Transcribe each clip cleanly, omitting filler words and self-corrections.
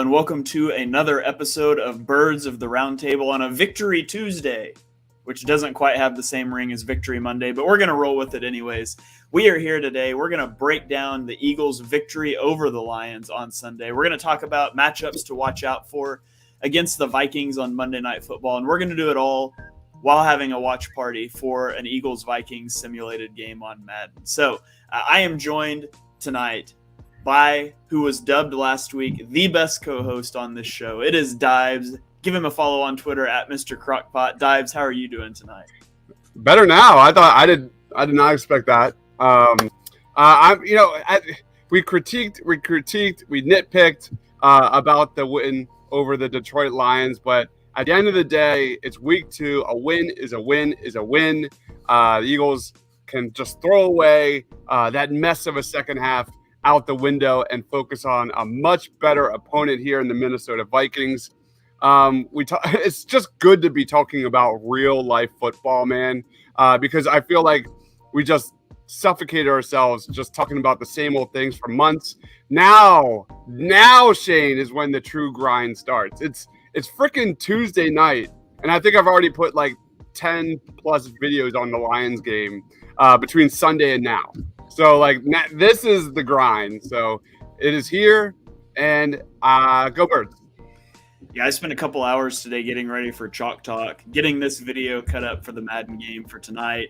and welcome to another episode of Birds of the Roundtable on a Victory Tuesday, which doesn't quite have the same ring as Victory Monday, but we're going to roll with it anyways. We are here today. We're going to break down the Eagles' victory over the Lions on Sunday. We're going to talk about matchups to watch out for against the Vikings on Monday Night Football, and we're going to do it all while having a watch party for an Eagles-Vikings simulated game on Madden. So I am joined tonight by who was dubbed last week the best co-host on this show. It is Dives. Give him a follow on Twitter at Mr. Crockpot. Dives, how are you doing tonight? Better now. I did not expect that. We critiqued, we nitpicked about the win over the Detroit Lions, but at the end of the day, it's week 2. A win is a win is a win. The Eagles can just throw away that mess of a second half out the window and focus on a much better opponent here in the Minnesota Vikings. It's just good to be talking about real life football, man, because I feel like we just suffocated ourselves just talking about the same old things for months. Now, Shane, is when the true grind starts. It's freaking Tuesday night, and I think I've already put like 10 plus videos on the Lions game between Sunday and now. So, this is the grind. So, it is here, and go Birds. Yeah, I spent a couple hours today getting ready for Chalk Talk, getting this video cut up for the Madden game for tonight.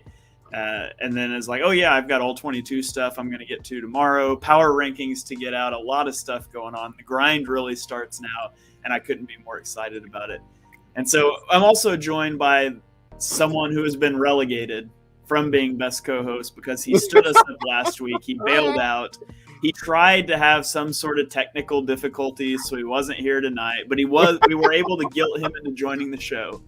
And then it's like, oh, yeah, I've got all 22 stuff I'm going to get to tomorrow. Power rankings to get out, a lot of stuff going on. The grind really starts now, and I couldn't be more excited about it. And so I'm also joined by someone who has been relegated from being best co-host because he stood us up last week. He bailed out. He tried to have some sort of technical difficulties, so he wasn't here tonight. But we were able to guilt him into joining the show.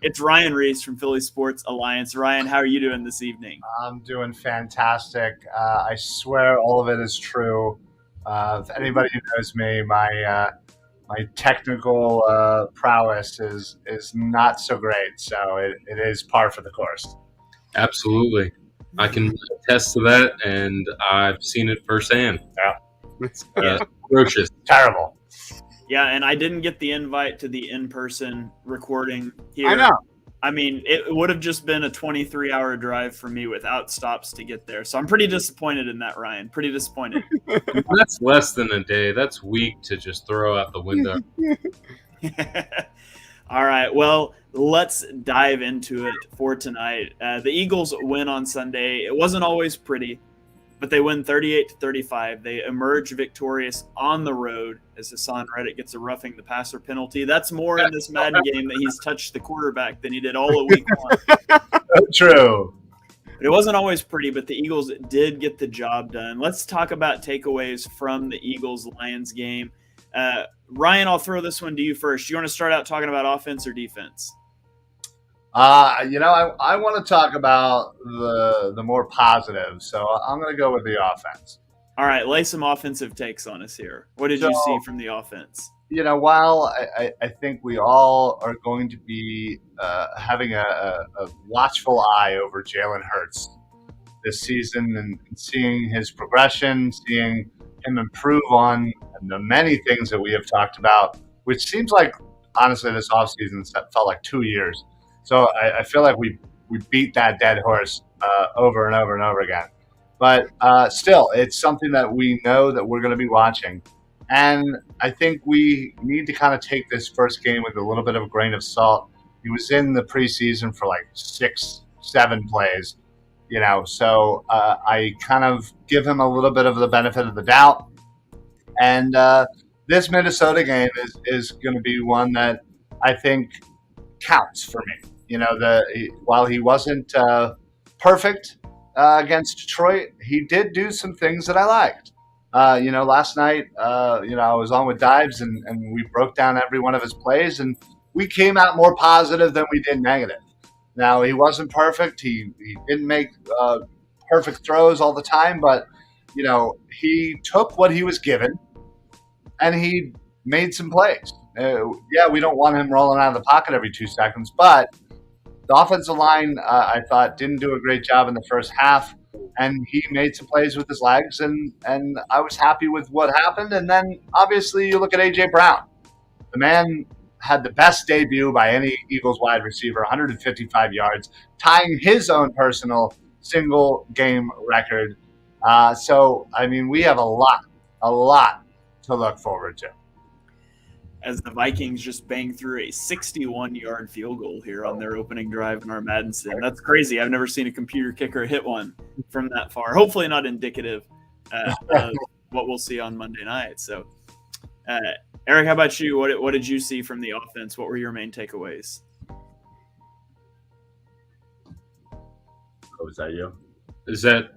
It's Ryan Reese from Philly Sports Alliance. Ryan, how are you doing this evening? I'm doing fantastic. I swear all of it is true. If anybody who knows me, my technical prowess is not so great. So it is par for the course. Absolutely. I can attest to that, and I've seen it firsthand. Yeah. Atrocious. Terrible. Yeah, and I didn't get the invite to the in-person recording here. I know. I mean, it would have just been a 23-hour drive for me without stops to get there. So I'm pretty disappointed in that, Ryan. Pretty disappointed. That's less than a day. That's weak to just throw out the window. All right, well, let's dive into it for tonight. The Eagles win on Sunday. It wasn't always pretty, but they win 38-35. They emerge victorious on the road as Hassan Reddick gets a roughing the passer penalty. That's more in this Madden game that he's touched the quarterback than he did all of week 1. True. But it wasn't always pretty, but the Eagles did get the job done. Let's talk about takeaways from the Eagles-Lions game. Ryan, I'll throw this one to you first. Do you want to start out talking about offense or defense? I want to talk about the more positive, so I'm going to go with the offense. All right, lay some offensive takes on us here. What did you see from the offense? While I think we all are going to be having a watchful eye over Jalen Hurts this season and seeing his progression, seeing him improve on the many things that we have talked about, which seems like, honestly, this offseason felt like 2 years. So I feel like we beat that dead horse over and over and over again. But still, it's something that we know that we're going to be watching. And I think we need to kind of take this first game with a little bit of a grain of salt. He was in the preseason for like 6-7 plays, so I kind of give him a little bit of the benefit of the doubt. And this Minnesota game is going to be one that I think counts for me. While he wasn't perfect against Detroit, he did do some things that I liked. Last night, I was on with Dives and we broke down every one of his plays, and we came out more positive than we did negative. Now, he wasn't perfect. He didn't make perfect throws all the time, but, he took what he was given and he made some plays. We don't want him rolling out of the pocket every 2 seconds, but the offensive line, I thought, didn't do a great job in the first half. and he made some plays with his legs, and I was happy with what happened. And then obviously you look at A.J. Brown. The man had the best debut by any Eagles wide receiver, 155 yards, tying his own personal single-game record. So, I mean, we have a lot to look forward to. As the Vikings just banged through a 61-yard field goal here on their opening drive in our Madden sim. That's crazy. I've never seen a computer kicker hit one from that far. Hopefully not indicative of what we'll see on Monday night. So, Eric, how about you? What did you see from the offense? What were your main takeaways? Was that you? Is that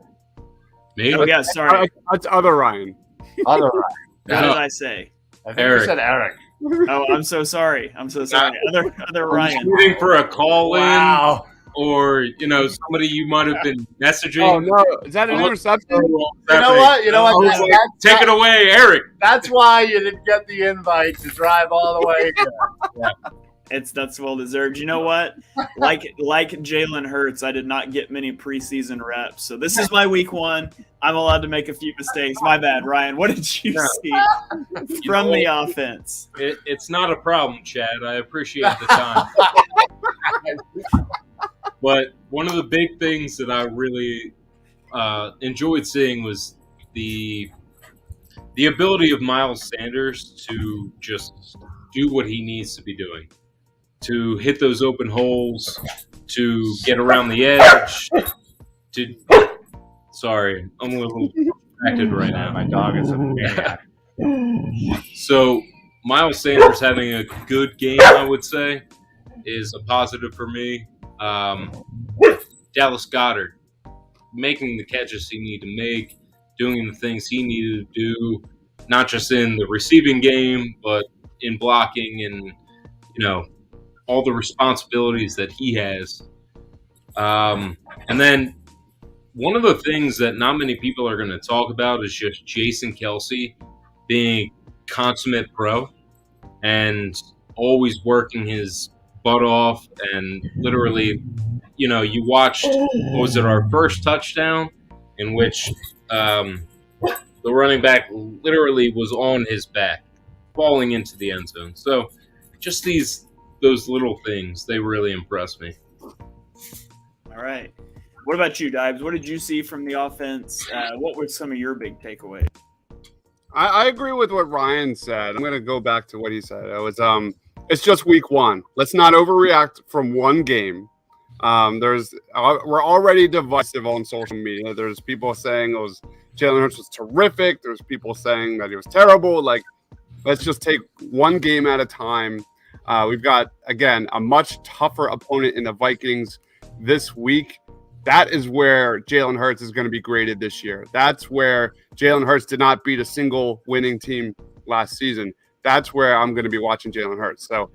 me? Oh, yeah, sorry. That's other Ryan. Other Ryan. What did I say? I think Eric. you said Eric. Oh, I'm so sorry. Other Ryan. Shooting for a call in, Wow. or somebody you might have been messaging. Oh no, is that an interception? You know what? Take it away, Eric. That's why you didn't get the invite to drive all the way here. That's well deserved. You know what? Like Jalen Hurts, I did not get many preseason reps. So this is my week 1. I'm allowed to make a few mistakes. My bad, Ryan. What did you see from the offense? It's not a problem, Chad. I appreciate the time. But one of the big things that I really enjoyed seeing was the ability of Miles Sanders to just do what he needs to be doing, to hit those open holes, to get around the edge. Sorry, I'm a little distracted right now. My dog is a maniac. So Miles Sanders having a good game, I would say, is a positive for me. Dallas Goedert making the catches he needed to make, doing the things he needed to do, not just in the receiving game, but in blocking and, all the responsibilities that he has. And then one of the things that not many people are going to talk about is just Jason Kelce being consummate pro and always working his butt off. And literally, you watched, what was it, our first touchdown, in which the running back literally was on his back, falling into the end zone. So just those little things, they really impress me. All right. What about you, Dibes? What did you see from the offense? What were some of your big takeaways? I agree with what Ryan said. I'm going to go back to what he said. It was it's just week 1. Let's not overreact from one game. We're already divisive on social media. There's people saying Jalen Hurts was terrific. There's people saying that he was terrible. Like, let's just take one game at a time. We've got, again, a much tougher opponent in the Vikings this week. That is where Jalen Hurts is going to be graded this year. That's where Jalen Hurts did not beat a single winning team last season. That's where I'm going to be watching Jalen Hurts. So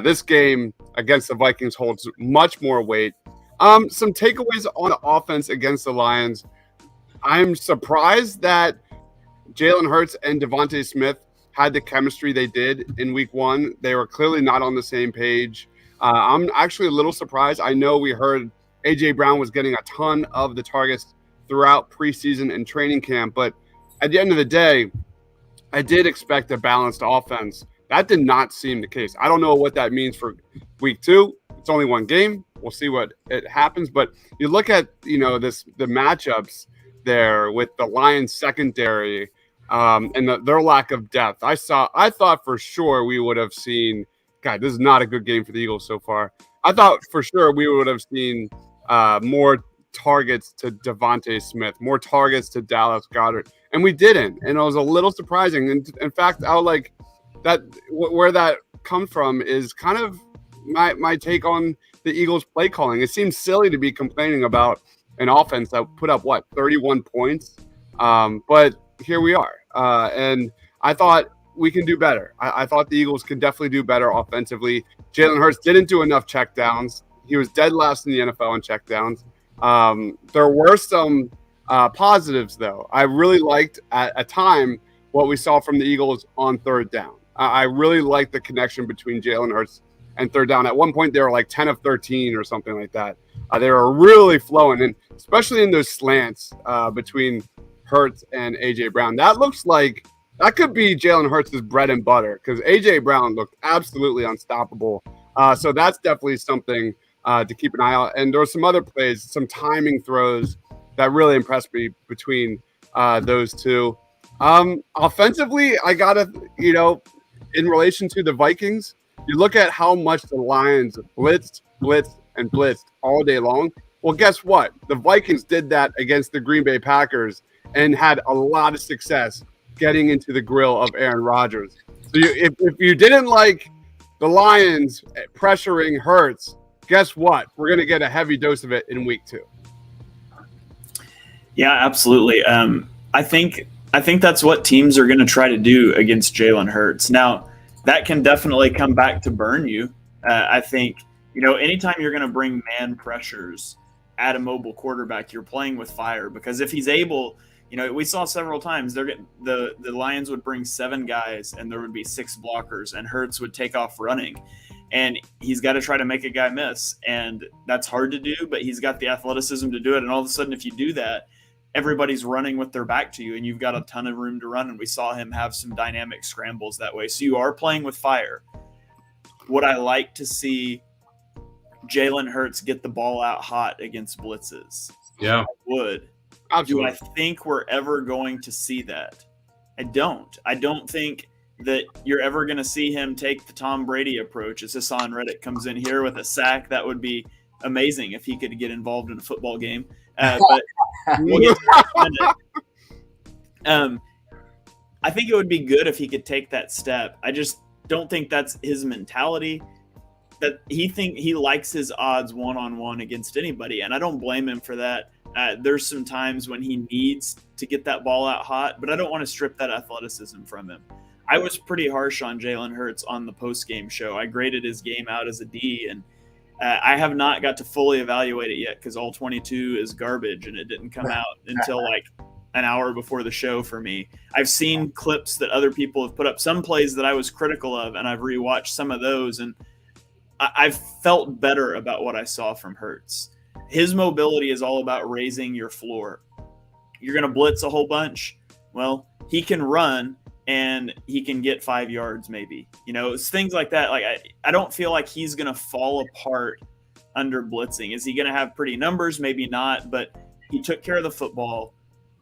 this game against the Vikings holds much more weight. Some takeaways on offense against the Lions. I'm surprised that Jalen Hurts and Devontae Smith had the chemistry they did in week 1. They were clearly not on the same page. I'm actually a little surprised. I know we heard A.J. Brown was getting a ton of the targets throughout preseason and training camp, but at the end of the day, I did expect a balanced offense. That did not seem the case. I don't know what that means for week 2. It's only one game. We'll see what it happens. But you look at, the matchups there with the Lions secondary and their lack of depth. I thought for sure we would have seen, God, this is not a good game for the Eagles so far. I thought for sure we would have seen more targets to Devontae Smith, more targets to Dallas Goedert, and we didn't. And it was a little surprising. And in fact, I would like that where that comes from is kind of my take on the Eagles' play calling. It seems silly to be complaining about an offense that put up 31 points, but here we are. And I thought we can do better. I thought the Eagles could definitely do better offensively. Jalen Hurts didn't do enough checkdowns. He was dead last in the NFL in checkdowns. There were some positives, though. I really liked at a time what we saw from the Eagles on third down. I really liked the connection between Jalen Hurts and third down. At one point, they were like 10 of 13 or something like that. They were really flowing, and especially in those slants between Hurts and A.J. Brown. That looks like that could be Jalen Hurts' bread and butter because A.J. Brown looked absolutely unstoppable. So that's definitely something to keep an eye out. And there were some other plays, some timing throws that really impressed me between those two. Offensively, I got to, in relation to the Vikings, you look at how much the Lions blitzed all day long. Well, guess what? The Vikings did that against the Green Bay Packers and had a lot of success getting into the grill of Aaron Rodgers. So if you didn't like the Lions pressuring Hurts, guess what? We're going to get a heavy dose of it in week 2. Yeah, absolutely. I think that's what teams are going to try to do against Jalen Hurts. Now, that can definitely come back to burn you. I think, anytime you're going to bring man pressures at a mobile quarterback, you're playing with fire because if he's able, we saw several times the Lions would bring 7 guys and there would be 6 blockers and Hurts would take off running. And he's got to try to make a guy miss. And that's hard to do, but he's got the athleticism to do it. And all of a sudden, if you do that, everybody's running with their back to you and you've got a ton of room to run. And we saw him have some dynamic scrambles that way. So you are playing with fire. Would I like to see Jalen Hurts get the ball out hot against blitzes? Yeah. I would. Absolutely. Do I think we're ever going to see that? I don't. I don't think that you're ever going to see him take the Tom Brady approach. As Hassan Reddick comes in here with a sack, that would be amazing if he could get involved in a football game. But we'll get to that in a minute. I think it would be good if he could take that step. I just don't think that's his mentality. That he likes his odds one-on-one against anybody, and I don't blame him for that. There's some times when he needs to get that ball out hot, but I don't want to strip that athleticism from him. I was pretty harsh on Jalen Hurts on the post-game show. I graded his game out as a D, and I have not got to fully evaluate it yet because all 22 is garbage, and it didn't come out until like an hour before the show for me. I've seen clips that other people have put up, some plays that I was critical of, and I've rewatched some of those, and I've felt better about what I saw from Hurts. His mobility is all about raising your floor. You're going to blitz a whole bunch. Well, he can run and he can get 5 yards maybe. It's things like that. Like I don't feel like he's going to fall apart under blitzing. Is he going to have pretty numbers? Maybe not, but he took care of the football.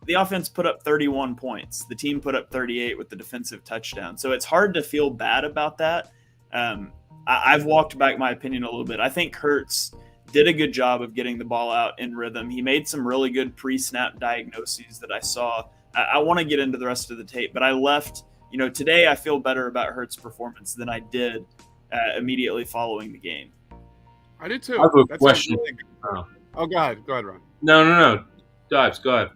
The offense put up 31 points. The team put up 38 with the defensive touchdown. So it's hard to feel bad about that. I've walked back my opinion a little bit. I think Hurts did a good job of getting the ball out in rhythm. He made some really good pre-snap diagnoses that I saw. I want to get into the rest of the tape, but I left, today I feel better about Hurts' performance than I did immediately following the game. I did too. I have a That's question. Really go ahead, Ron. No. Dives, go ahead.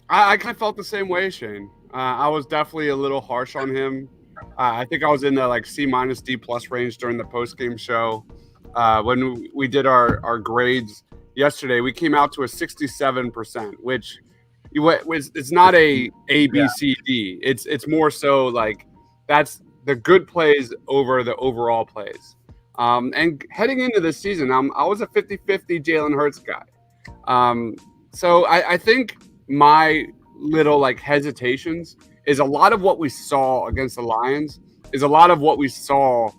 I kind of felt the same way, Shane. I was definitely a little harsh on him. I think I was in the C- D+ range during the post-game show. When we did our grades yesterday, we came out to a 67%, which it's not a B, C, D. It's more so like that's the good plays over the overall plays. And heading into this season, I was a 50-50 Jalen Hurts guy. So I think my little hesitations is a lot of what we saw against the Lions is a lot of what we saw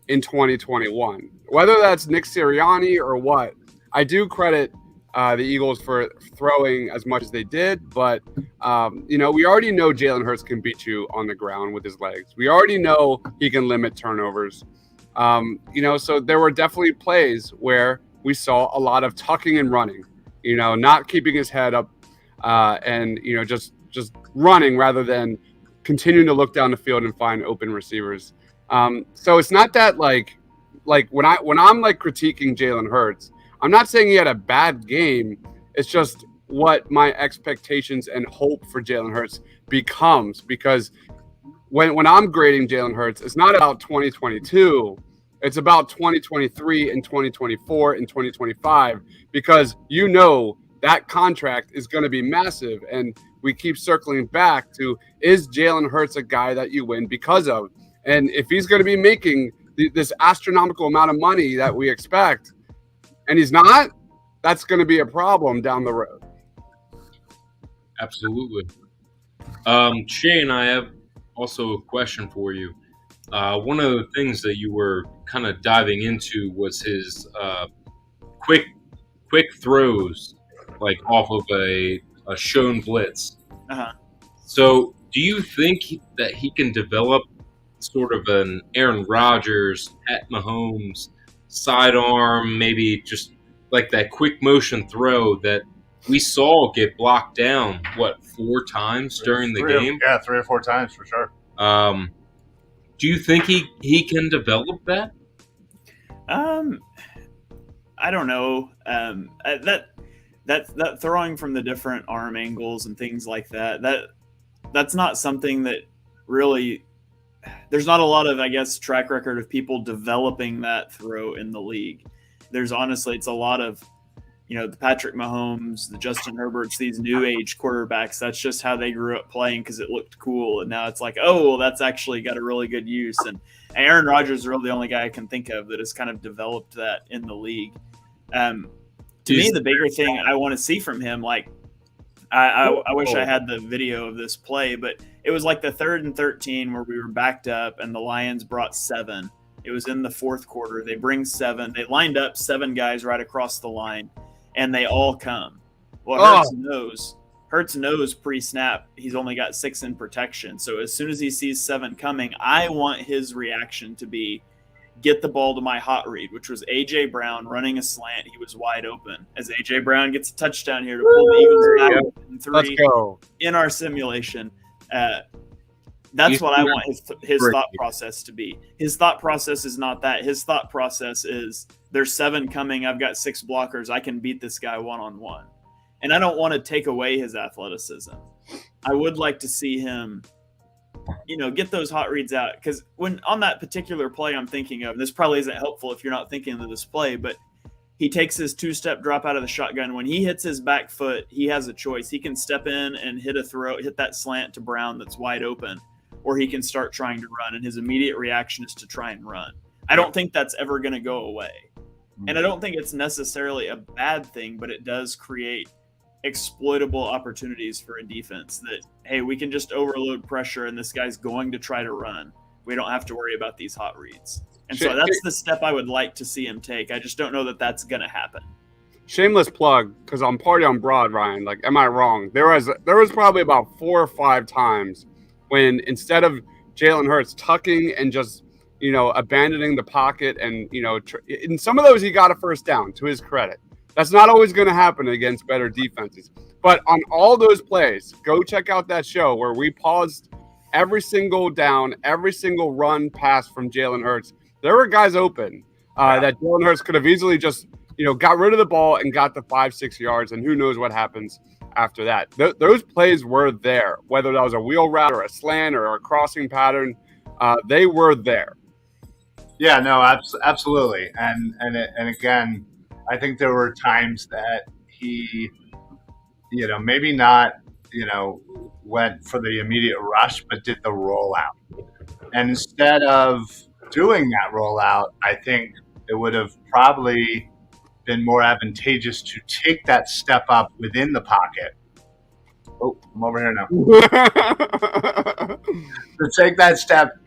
in 2021. Whether that's Nick Sirianni or what, I do credit the Eagles for throwing as much as they did, but we already know Jalen Hurts can beat you on the ground with his legs. We already know he can limit turnovers. So there were definitely plays where we saw a lot of tucking and running, not keeping his head up and just running rather than continuing to look down the field and find open receivers. So it's not that like when I'm critiquing Jalen Hurts, I'm not saying he had a bad game. It's just what my expectations and hope for Jalen Hurts becomes, because when I'm grading Jalen Hurts, it's not about 2022. It's about 2023 and 2024 and 2025, because that contract is going to be massive. And we keep circling back to, is Jalen Hurts a guy that you win because of? And if he's going to be making this astronomical amount of money that we expect, and he's not, that's going to be a problem down the road. Absolutely. Shane, I have also a question for you. One of the things that you were kind of diving into was his quick throws, like off of a shown blitz. Uh-huh. So, do you think that he can develop sort of an Aaron Rodgers, Pat Mahomes sidearm, maybe just like that quick motion throw that we saw get blocked down, 4 times during the game? Yeah, 3 or 4 times for sure. Do you think he can develop that? I don't know. That throwing from the different arm angles and things like that's not something that really. There's not a lot of, I guess, track record of people developing that throw in the league. It's a lot of, the Patrick Mahomes, the Justin Herberts, these new age quarterbacks. That's just how they grew up playing because it looked cool. And now it's like, oh, well, that's actually got a really good use. And Aaron Rodgers is really the only guy I can think of that has kind of developed that in the league. To me, the bigger thing I want to see from him, like, I wish I had the video of this play, but it was like the 3rd and 13 where we were backed up and the Lions brought 7. It was in the 4th quarter. They bring 7. They lined up 7 guys right across the line, and they all come. Well, Hurts knows pre-snap he's only got 6 in protection. So as soon as he sees 7 coming, I want his reaction to be, get the ball to my hot read, which was A.J. Brown running a slant. He was wide open. As A.J. Brown gets a touchdown here to pull the Eagles back in 3. Let's go. In our simulation. That's what I want his thought process to be. His thought process is not that. His thought process is, there's 7 coming. I've got 6 blockers. I can beat this guy one-on-one. And I don't want to take away his athleticism. I would like to see him get those hot reads out, because when on that particular play I'm thinking of, this probably isn't helpful if you're not thinking of this play, but he takes his 2-step drop out of the shotgun. When he hits his back foot, he has a choice. He can step in and hit that slant to Brown that's wide open, or he can start trying to run, and his immediate reaction is to try and run. I don't think that's ever going to go away, and I don't think it's necessarily a bad thing, but it does create exploitable opportunities for a defense that, hey, we can just overload pressure and this guy's going to try to run. We don't have to worry about these hot reads. And so that's the step I would like to see him take. I just don't know that that's going to happen. Shameless plug, because on Party on Broad, Ryan, like, am I wrong? There was probably about 4 or 5 times when, instead of Jalen Hurts tucking and just, abandoning the pocket and, in some of those he got a first down, to his credit. That's not always going to happen against better defenses. But on all those plays, go check out that show where we paused every single down, every single run pass from Jalen Hurts. There were guys open that Jalen Hurts could have easily just, got rid of the ball and got the 5-6 yards, and who knows what happens after that. Those plays were there, whether that was a wheel route or a slant or a crossing pattern. They were there. Yeah, no, absolutely. And again, I think there were times that he, maybe not, went for the immediate rush, but did the rollout. And instead of doing that rollout, I think it would have probably been more advantageous to take that step up within the pocket. Oh, I'm over here now. To take that step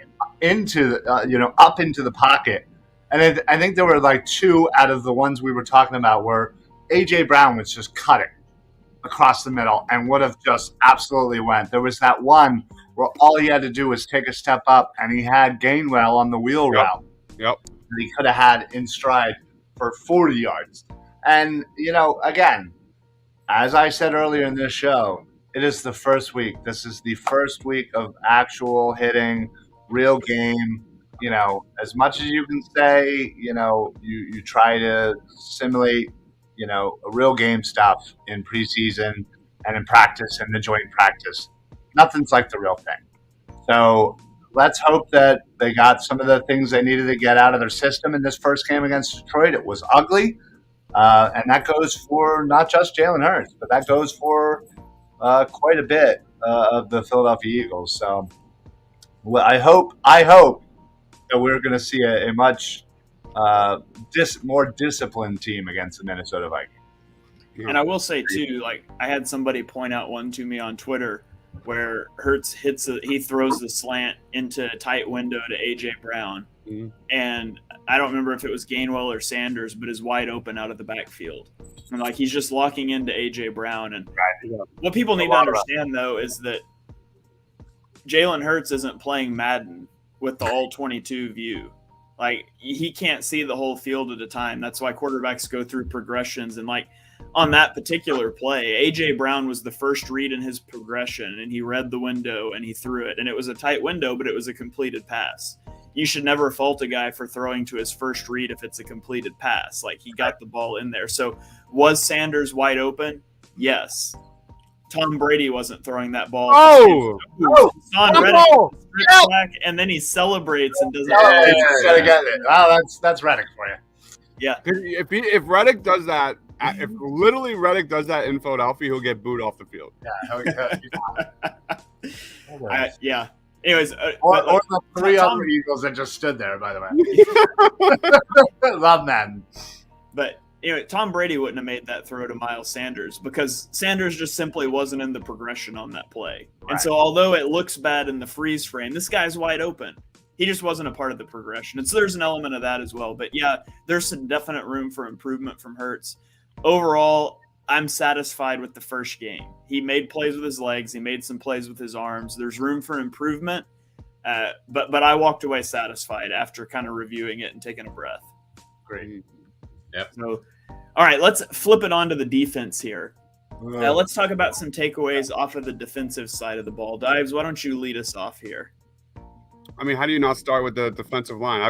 into, up into the pocket. And I think there were like 2 out of the ones we were talking about where A.J. Brown was just cutting across the middle and would have just absolutely went. There was that one where all he had to do was take a step up, and he had Gainwell on the wheel route. Yep. That he could have had in stride for 40 yards. And, again, as I said earlier in this show, it is the first week. This is the first week of actual hitting, real game. As much as you can say, you try to simulate, a real game stuff in preseason and in practice and the joint practice. Nothing's like the real thing. So let's hope that they got some of the things they needed to get out of their system in this first game against Detroit. It was ugly. And that goes for not just Jalen Hurts, but that goes for quite a bit of the Philadelphia Eagles. So I hope that we're going to see a much more disciplined team against the Minnesota Vikings. And I will say too, like I had somebody point out one to me on Twitter where Hurts he throws the slant into a tight window to AJ Brown, and I don't remember if it was Gainwell or Sanders, but is wide open out of the backfield, and like he's just locking into AJ Brown. And what people need to understand though is that Jalen Hurts isn't playing Madden with the all 22 view. Like he can't see the whole field at a time. That's why quarterbacks go through progressions. And like on that particular play, AJ Brown was the first read in his progression, and he read the window and he threw it. And it was a tight window, but it was a completed pass. You should never fault a guy for throwing to his first read if it's a completed pass. Like he got the ball in there. So was Sanders wide open? Yes. Tom Brady wasn't throwing that ball. Back, and then he celebrates and doesn't. That's Reddick for you. Yeah. If Reddick does that, if literally Reddick does that in Philadelphia, he'll get booed off the field. Yeah. Anyways, or the three other Eagles that just stood there. By the way, love Madden. But anyway, Tom Brady wouldn't have made that throw to Miles Sanders because Sanders just simply wasn't in the progression on that play. Right. And so although it looks bad in the freeze frame, this guy's wide open. He just wasn't a part of the progression. And so there's an element of that as well. But yeah, there's some definite room for improvement from Hurts. Overall, I'm satisfied with the first game. He made plays with his legs. He made some plays with his arms. There's room for improvement. But I walked away satisfied after kind of reviewing it and taking a breath. Great. Yep. So, all right, let's flip it on to the defense here. Let's talk about some takeaways off of the defensive side of the ball. Dives, why don't you lead us off here? I mean, how do you not start with the defensive line?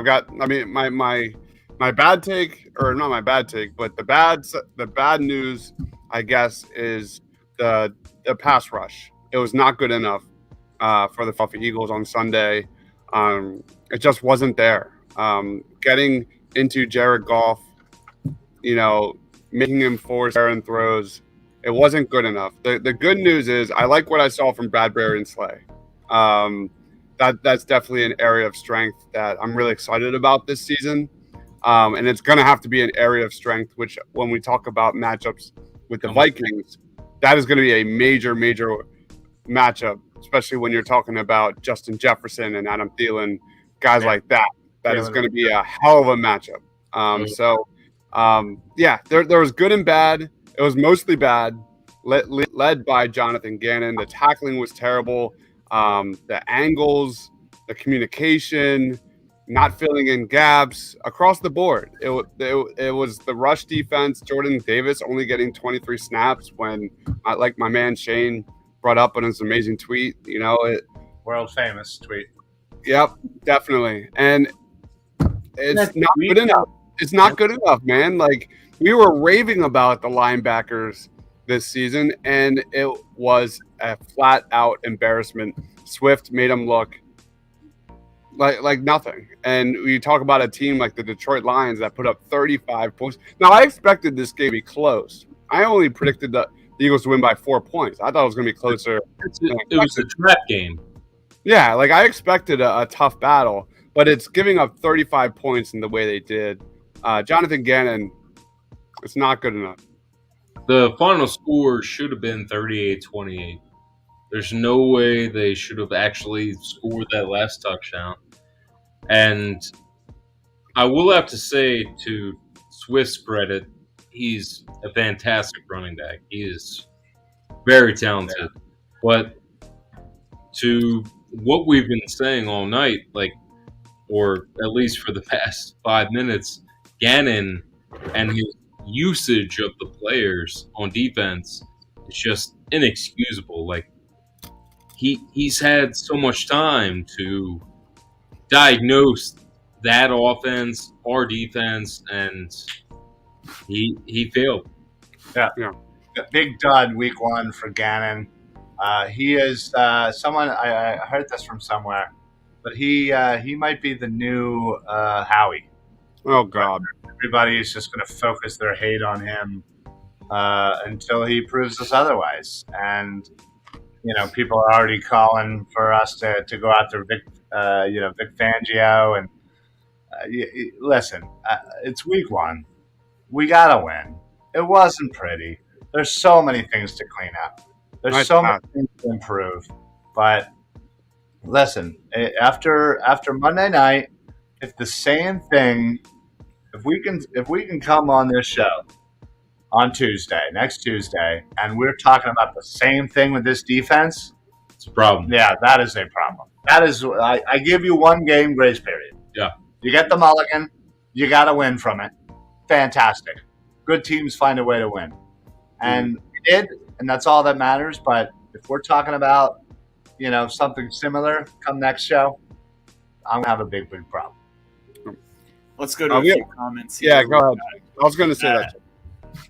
My bad take, or not my bad take, but the bad news, I guess, is the pass rush. It was not good enough for the Philadelphia Eagles on Sunday. It just wasn't there. Getting into Jared Goff, making him force errant throws, it wasn't good enough. The good news is I like what I saw from Bradbury and Slay. That's definitely an area of strength that I'm really excited about this season. And it's going to have to be an area of strength, which when we talk about matchups with the Vikings, that is going to be a major, major matchup, especially when you're talking about Justin Jefferson and Adam Thielen, guys like that. That is going to be a hell of a matchup. There was good and bad. It was mostly bad, led by Jonathan Gannon. The tackling was terrible. The angles, the communication, not filling in gaps across the board. It was the rush defense. Jordan Davis only getting 23 snaps when, like my man Shane brought up on his amazing tweet. World famous tweet. Yep, definitely. And it's not good enough. It's not good enough, man. Like we were raving about the linebackers this season, and it was a flat out embarrassment. Swift made him look like nothing. And you talk about a team like the Detroit Lions that put up 35 points. Now, I expected this game to be close. I only predicted the Eagles to win by 4 points. I thought it was going to be closer. It was a trap game. Yeah, like I expected a tough battle, but it's giving up 35 points in the way they did. Jonathan Gannon, it's not good enough. The final score should have been 38-28. There's no way they should have actually scored that last touchdown. And I will have to say, to Swift's credit, he's a fantastic running back. He is very talented. Yeah. But to what we've been saying all night, or at least for the past 5 minutes, Gannon and his usage of the players on defense is just inexcusable. He's had so much time to diagnose that offense, our defense, and he failed. Yeah. Big dud week 1 for Gannon. He is someone I heard this from somewhere, but he might be the new Howie. Oh God! Everybody is just going to focus their hate on him until he proves us otherwise. And people are already calling for us to go after Vic Fangio, and Listen, it's week 1. We got to win. It wasn't pretty. There's so many things to clean up. There's Nice so many pass. things to improve. But listen, after Monday night, if the same thing, if we can come on this show on next Tuesday, and we're talking about the same thing with this defense, It's a problem. yeah, that is a problem. That is, I give you 1 game grace period. Yeah. You get the mulligan, you got to win from it. Fantastic. Good teams find a way to win. And we did, and that's all that matters. But if we're talking about, something similar come next show, I'm going to have a big problem. Let's go to a few comments here. Yeah, go ahead. I was going to say that.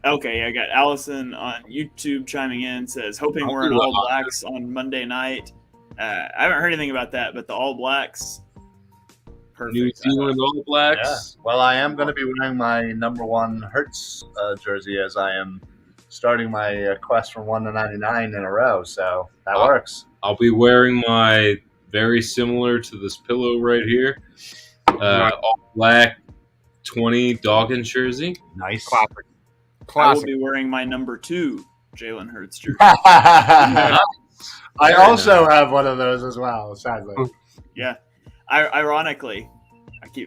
Okay, I got Allison on YouTube chiming in, says, hoping we're in All Blacks on Monday night. I haven't heard anything about that, but the All Blacks, perfect. New Zealand All Blacks. Yeah. Well, I am going to be wearing my number 1 Hertz jersey as I am starting my quest from 1 to 99 in a row. So that works. I'll be wearing my very similar to this pillow right here, all black 20 Dawkins jersey. Nice. Classic. I will be wearing my number 2 Jalen Hurts jersey. I also have one of those as well, sadly. Yeah. Ironically,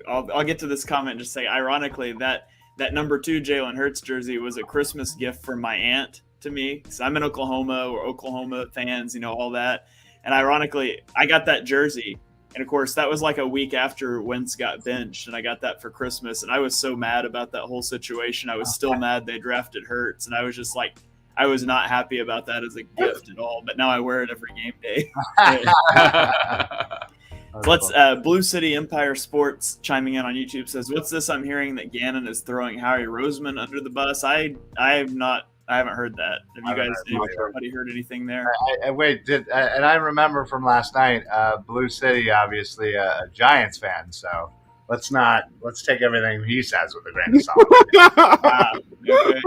I'll get to this comment and just say, ironically, that number 2 Jalen Hurts jersey was a Christmas gift from my aunt to me. So I'm in Oklahoma, or Oklahoma fans, all that. And ironically, I got that jersey. And of course, that was like a week after Wentz got benched, and I got that for Christmas. And I was so mad about that whole situation. I was still mad they drafted Hurts, and I was just like, I was not happy about that as a gift at all. But now I wear it every game day. Let's Blue City Empire Sports chiming in on YouTube says, "What's this? I'm hearing that Gannon is throwing Harry Roseman under the bus. I haven't heard that. Have you guys? Anybody heard anything there? And I remember from last night, Blue City, obviously a Giants fan. So let's take everything he says with a grain of salt. Okay.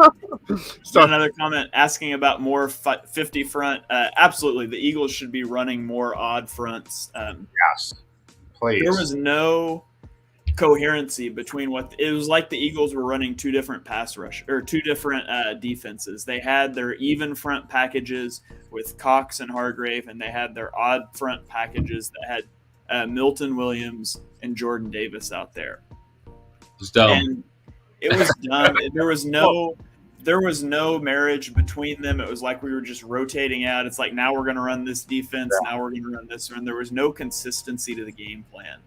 So another comment asking about more 50 front. Absolutely, the Eagles should be running more odd fronts. Yes, please. There was no coherency between it was like the Eagles were running 2 different defenses. They had their even front packages with Cox and Hargrave, and they had their odd front packages that had Milton Williams and Jordan Davis out there. It's dumb. And it was dumb. There was no marriage between them. It was like we were just rotating out. It's like, now we're going to run this defense. Yeah. Now we're going to run this. And there was no consistency to the game plan.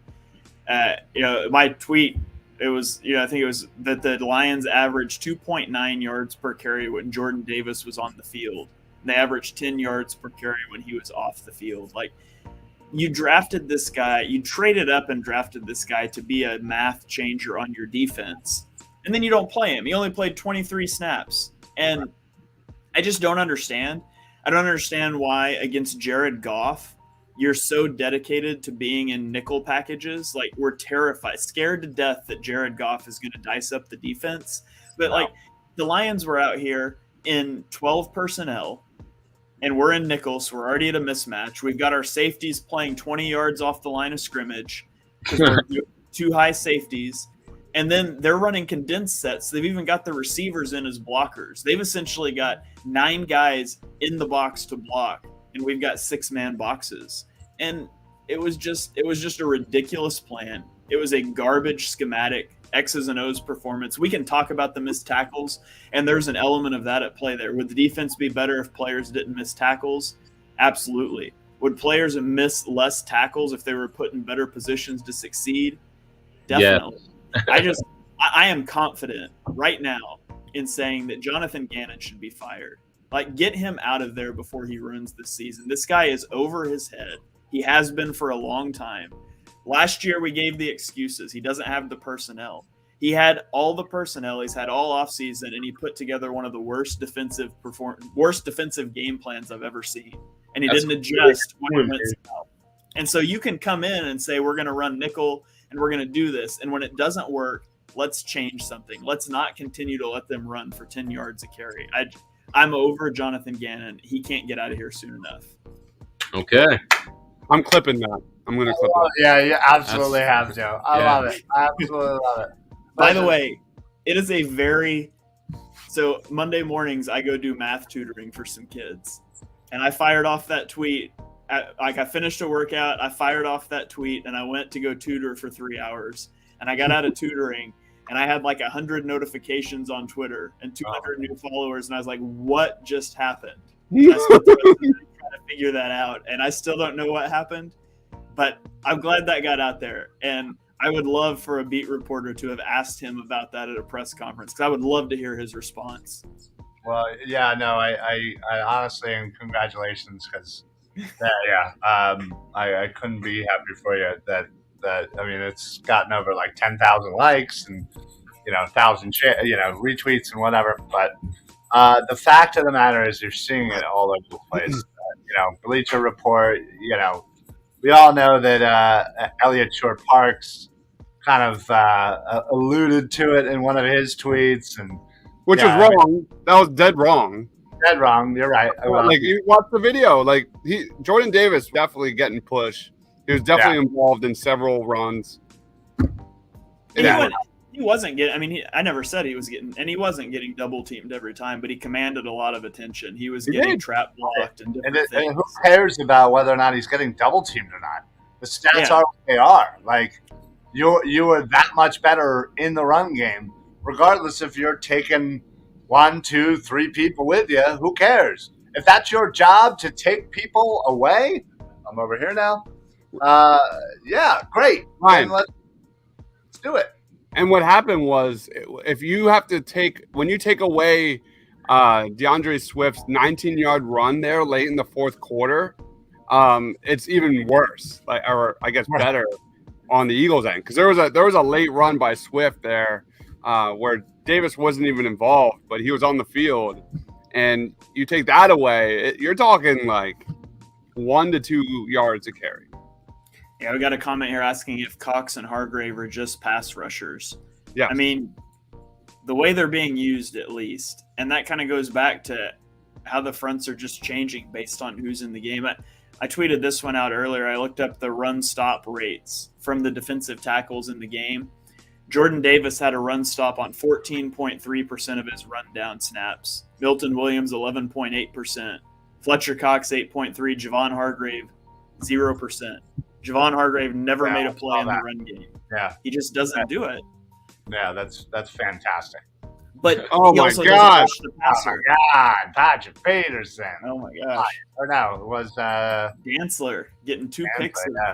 My tweet, it was, I think it was that the Lions averaged 2.9 yards per carry when Jordan Davis was on the field. And they averaged 10 yards per carry when he was off the field. Like, you drafted this guy, you traded up and drafted this guy to be a math changer on your defense. And then you don't play him. He only played 23 snaps. And I just don't understand. I don't understand why against Jared Goff, you're so dedicated to being in nickel packages. Like, we're terrified, scared to death that Jared Goff is going to dice up the defense. But like, the Lions were out here in 12 personnel, and we're in nickel, so we're already at a mismatch. We've got our safeties playing 20 yards off the line of scrimmage because we're 2 high safeties. And then they're running condensed sets. They've even got the receivers in as blockers. They've essentially got 9 guys in the box to block, and we've got 6-man boxes. And it was just a ridiculous plan. It was a garbage schematic, X's and O's performance. We can talk about the missed tackles, and there's an element of that at play there. Would the defense be better if players didn't miss tackles? Absolutely. Would players miss less tackles if they were put in better positions to succeed? Definitely. Yeah. I am confident right now in saying that Jonathan Gannon should be fired. Like, get him out of there before he ruins this season. This guy is over his head. He has been for a long time. Last year, we gave the excuses. He doesn't have the personnel. He had all the personnel. He's had all offseason, and he put together one of the worst defensive game plans I've ever seen. And he didn't adjust when it went south. And so you can come in and say, we're going to run nickel and we're going to do this. And when it doesn't work, let's change something. Let's not continue to let them run for 10 yards a carry. I'm over Jonathan Gannon. He can't get out of here soon enough. Okay. I'm clipping that. I'm going to clip that. Yeah, you absolutely have to. I love it. I absolutely love it. By the way, it is a very so Monday mornings I go do math tutoring for some kids, and I fired off that tweet. I finished a workout, I fired off that tweet, and I went to go tutor for 3 hours. And I got out of tutoring, and I had like 100 notifications on Twitter and 200 new followers, and I was like, "What just happened?" And I spent the rest of the day trying to figure that out, and I still don't know what happened. But I'm glad that got out there, and I would love for a beat reporter to have asked him about that at a press conference, because I would love to hear his response. Well, yeah, no, I honestly, and congratulations, because I couldn't be happier for you. That I mean, it's gotten over like 10,000 likes and 1,000 retweets and whatever. But the fact of the matter is, you're seeing it all over the place. Bleacher Report. We all know that Elliot Shore-Parks kind of alluded to it in one of his tweets, and which was wrong. That was dead wrong. Dead wrong. You're right. Like, you watch the video. Like, Jordan Davis definitely getting pushed. He was definitely involved in several runs. He wasn't getting. I mean, I never said he was getting, and he wasn't getting double teamed every time. But he commanded a lot of attention. He was getting trap blocked and different things. And who cares about whether or not he's getting double teamed or not? The stats are what they are. Like, you are that much better in the run game, regardless if you're taking 1, 2, 3 people with you. Who cares? If that's your job to take people away, I'm over here now. Yeah, great. Fine. Let's do it. And what happened was, if you have to when you take away DeAndre Swift's 19-yard run there late in the fourth quarter, it's even worse, or I guess better on the Eagles end, because there was a late run by Swift there where Davis wasn't even involved, but he was on the field, and you take that away, you're talking like 1 to 2 yards a carry. Yeah, we got a comment here asking if Cox and Hargrave are just pass rushers. Yeah, I mean, the way they're being used, at least, and that kind of goes back to how the fronts are just changing based on who's in the game. I tweeted this one out earlier. I looked up the run stop rates from the defensive tackles in the game. Jordan Davis had a run stop on 14.3% of his run down snaps. Milton Williams, 11.8%. Fletcher Cox, 8.3%. Javon Hargrave, 0%. Javon Hargrave never made a play in the run game. Yeah. He just doesn't do it. Yeah, that's fantastic. But oh my God. Patrick Peterson. Oh my gosh. Or no, it was Dantzler getting 2 picks. Yeah.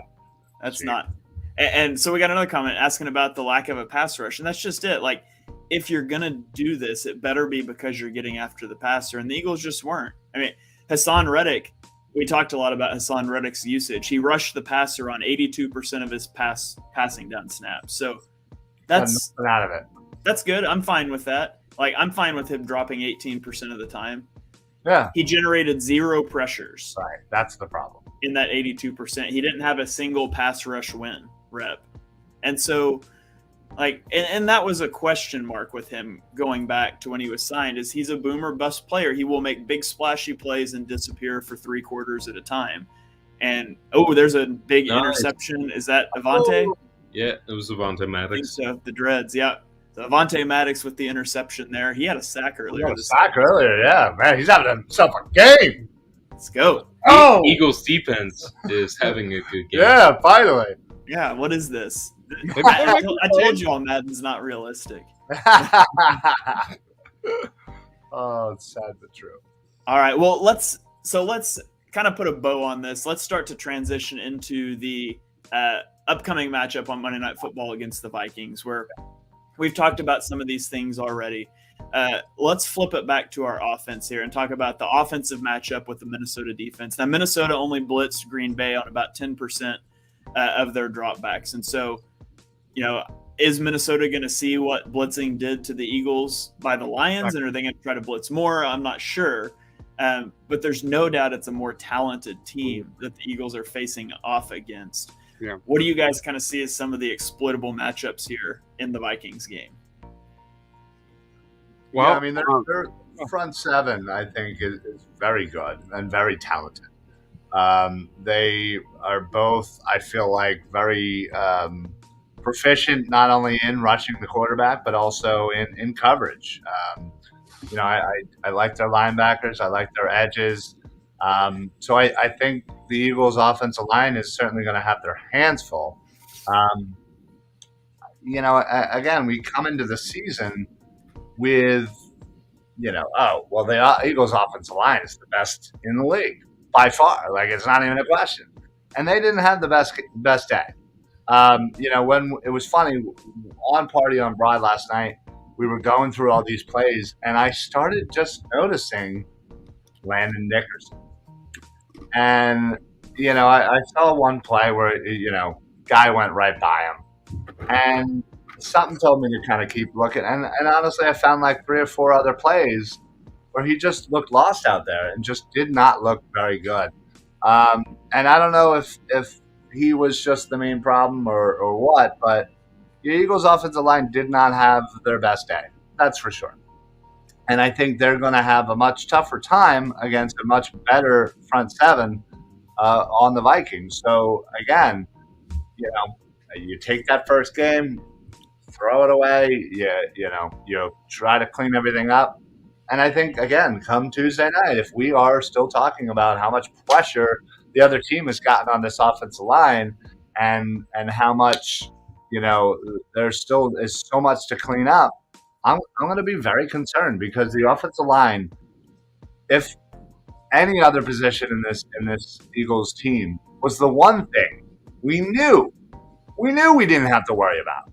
That's not. And so we got another comment asking about the lack of a pass rush, and that's just it. Like, if you're gonna do this, it better be because you're getting after the passer, and the Eagles just weren't. I mean, Hassan Reddick. We talked a lot about Hassan Reddick's usage. He rushed the passer on 82% of his passing down snaps. So that's out of it. That's good. I'm fine with that. Like, I'm fine with him dropping 18% of the time. Yeah. He generated 0 pressures. Right. That's the problem. In that 82%. He didn't have a single pass rush win rep. And so, like, and that was a question mark with him going back to when he was signed, is he's a boomer bust player. He will make big splashy plays and disappear for 3 quarters at a time. And, there's a big interception. Is that Avante? Yeah, it was Avante Maddox. I think so. The Dreads, yeah. So Avante Maddox with the interception there. He had a sack earlier. Yeah, man. He's having himself a game. Let's go. Eagles defense is having a good game. Yeah, finally. Yeah, what is this? I told you all Madden's not realistic. Oh, it's sad but true. All right, well, let's kind of put a bow on this. Let's start to transition into the upcoming matchup on Monday Night Football against the Vikings, where we've talked about some of these things already. Let's flip it back to our offense here and talk about the offensive matchup with the Minnesota defense. Now, Minnesota only blitzed Green Bay on about 10% of their dropbacks. And so, is Minnesota going to see what blitzing did to the Eagles by the Lions, and are they going to try to blitz more? I'm not sure. But there's no doubt it's a more talented team that the Eagles are facing off against. Yeah. What do you guys kind of see as some of the exploitable matchups here in the Vikings game? Well, their front seven, I think, is very good and very talented. They are both, I feel like, very proficient not only in rushing the quarterback but also in coverage. I like their linebackers. I like their edges. So I think the Eagles' offensive line is certainly going to have their hands full. Um, again, we come into the season with, the Eagles' offensive line is the best in the league by far. Like, it's not even a question. And they didn't have the best day. When it was funny on Party on Broad last night, we were going through all these plays, and I started just noticing Landon Nickerson. And, I saw one play where, guy went right by him. And something told me to kind of keep looking. And honestly, I found like 3 or 4 other plays where he just looked lost out there and just did not look very good. And I don't know if he was just the main problem or what, but the Eagles' offensive line did not have their best day. That's for sure. And I think they're going to have a much tougher time against a much better front seven on the Vikings. So again, you take that first game, throw it away. You try to clean everything up. And I think, again, come Tuesday night, if we are still talking about how much pressure the other team has gotten on this offensive line and how much, there still is so much to clean up, I'm going to be very concerned because the offensive line, if any other position in this Eagles team, was the one thing we knew we didn't have to worry about.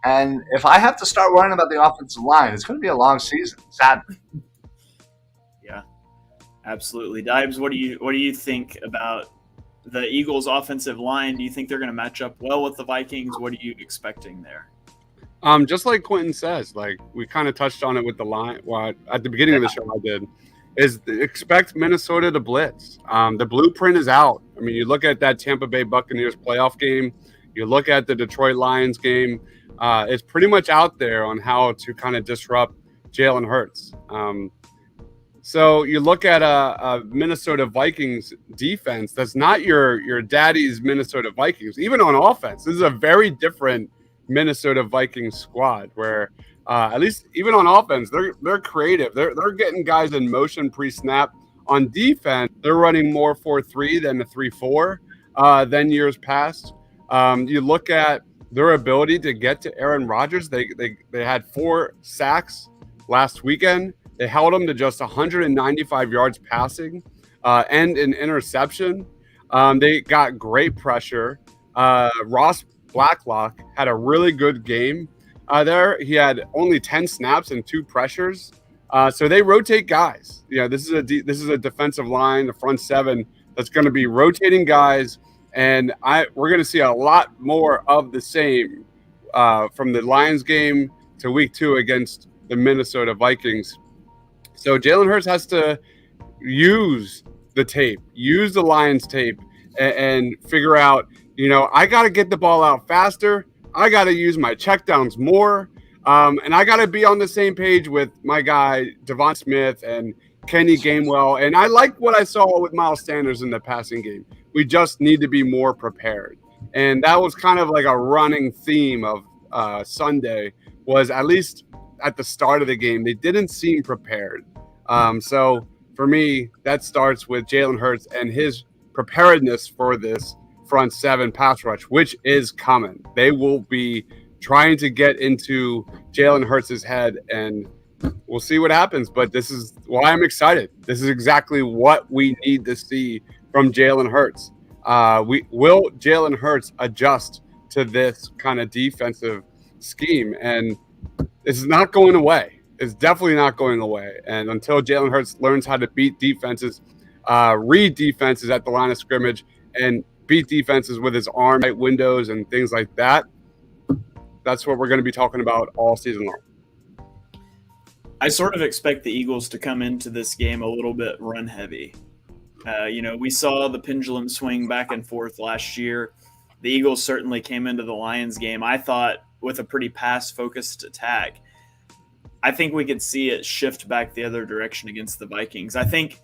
And if I have to start worrying about the offensive line, it's going to be a long season, sadly. Yeah, absolutely. Dibes, what do you think about the Eagles' offensive line? Do you think they're going to match up well with the Vikings? What are you expecting there? Just like Quentin says, like we kind of touched on it with the line. Well, at the beginning of the show, I did. Is expect Minnesota to blitz. The blueprint is out. I mean, you look at that Tampa Bay Buccaneers playoff game. You look at the Detroit Lions game. It's pretty much out there on how to kind of disrupt Jalen Hurts. So you look at a Minnesota Vikings defense that's not your daddy's Minnesota Vikings. Even on offense, this is a very different Minnesota Vikings squad where at least even on offense, they're creative. They're getting guys in motion pre-snap. On defense, they're running more 4-3 than a 3-4 than years past. You look at their ability to get to Aaron Rodgers. They had 4 sacks last weekend. They held him to just 195 yards passing and an interception. They got great pressure. Ross Blacklock had a really good game there. He had only 10 snaps and 2 pressures. So they rotate guys. This is a defensive line, the front seven, that's going to be rotating guys. And we're going to see a lot more of the same from the Lions game to week 2 against the Minnesota Vikings. So Jalen Hurts has to use the tape, use the Lions tape, and figure out, I got to get the ball out faster. I got to use my checkdowns more. And I got to be on the same page with my guy, Devon Smith and Kenny Gainwell. And I like what I saw with Miles Sanders in the passing game. We just need to be more prepared. And that was kind of like a running theme of Sunday, was at least at the start of the game, they didn't seem prepared. So for me, that starts with Jalen Hurts and his preparedness for this front seven pass rush, which is coming. They will be trying to get into Jalen Hurts' head, and we'll see what happens. But this is why I'm excited. This is exactly what we need to see from Jalen Hurts. Will Jalen Hurts adjust to this kind of defensive scheme? And it's not going away. It's definitely not going away. And until Jalen Hurts learns how to beat defenses, read defenses at the line of scrimmage, and beat defenses with his arm right windows and things like that, that's what we're going to be talking about all season long. I sort of expect the Eagles to come into this game a little bit run heavy. We saw the pendulum swing back and forth last year. The Eagles certainly came into the Lions game, I thought, with a pretty pass-focused attack. I think we could see it shift back the other direction against the Vikings. I think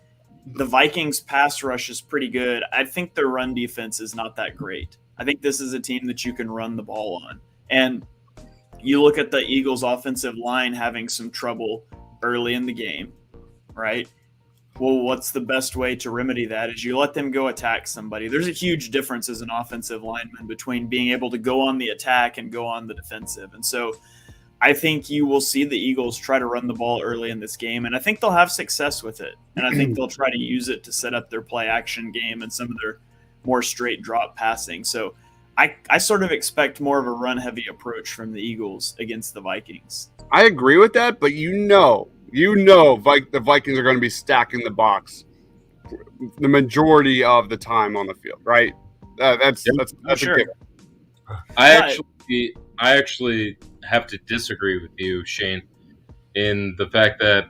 The Vikings pass rush is pretty good. I think their run defense is not that great. I think this is a team that you can run the ball on. And you look at the Eagles' offensive line having some trouble early in the game, right? Well, what's the best way to remedy that is you let them go attack somebody. There's a huge difference as an offensive lineman between being able to go on the attack and go on the defensive. And so I think you will see the Eagles try to run the ball early in this game, and I think they'll have success with it. And I think they'll try to use it to set up their play action game and some of their more straight drop passing. So I sort of expect more of a run-heavy approach from the Eagles against the Vikings. I agree with that, but the Vikings are going to be stacking the box the majority of the time on the field, right? That's sure. a given. I actually have to disagree with you, Shane, in the fact that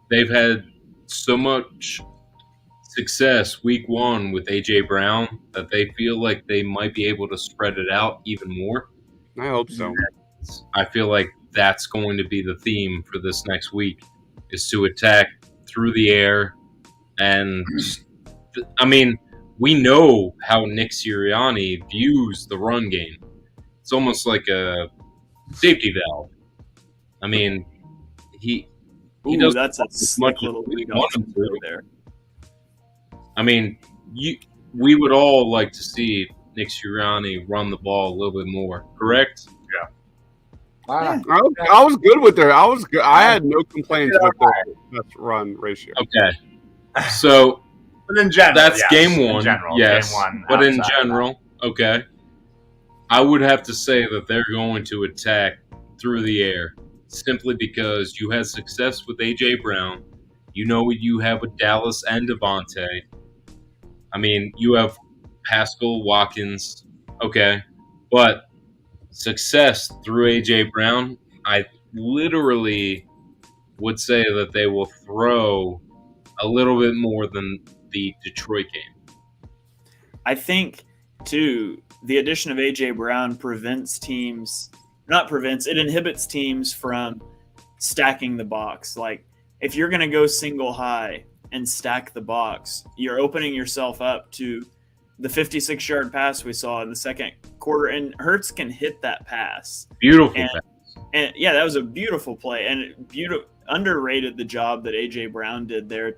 they've had so much success week one with A.J. Brown that they feel like they might be able to spread it out even more. I hope so. I feel like that's going to be the theme for this next week, is to attack through the air. And, I mean, we know how Nick Sirianni views the run game. It's almost like a safety valve. I mean, he does that's a much little league there. I mean, we would all like to see Nick Sirianni run the ball a little bit more, correct? Yeah. I was good with her. I was good. I had no complaints with the run ratio. Okay. So, but in general, that's yes. game one. In general, yes. Game one but in outside. general, okay. I would have to say that they're going to attack through the air simply because you had success with A.J. Brown. You know what you have with Dallas and Devontae. I mean, you have Pascal, Watkins, okay. But success through A.J. Brown, I literally would say that they will throw a little bit more than the Detroit game. I think, too, the addition of A.J. Brown it inhibits teams from stacking the box. Like, if you're going to go single high and stack the box, you're opening yourself up to the 56-yard pass we saw in the second quarter, and Hurts can hit that pass. Beautiful pass. And yeah, that was a beautiful play, and underrated the job that A.J. Brown did there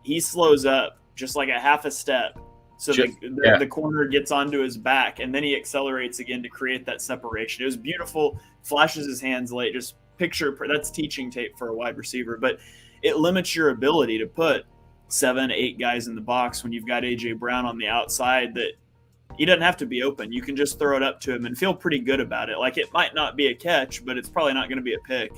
he slows up just like a half a step. So the corner gets onto his back, and then he accelerates again to create that separation. It was beautiful. Flashes his hands late. Just picture that's teaching tape for a wide receiver, but it limits your ability to put 7-8 guys in the box when you've got A.J. Brown on the outside that he doesn't have to be open. You can just throw it up to him and feel pretty good about it. Like, it might not be a catch, but it's probably not going to be a pick.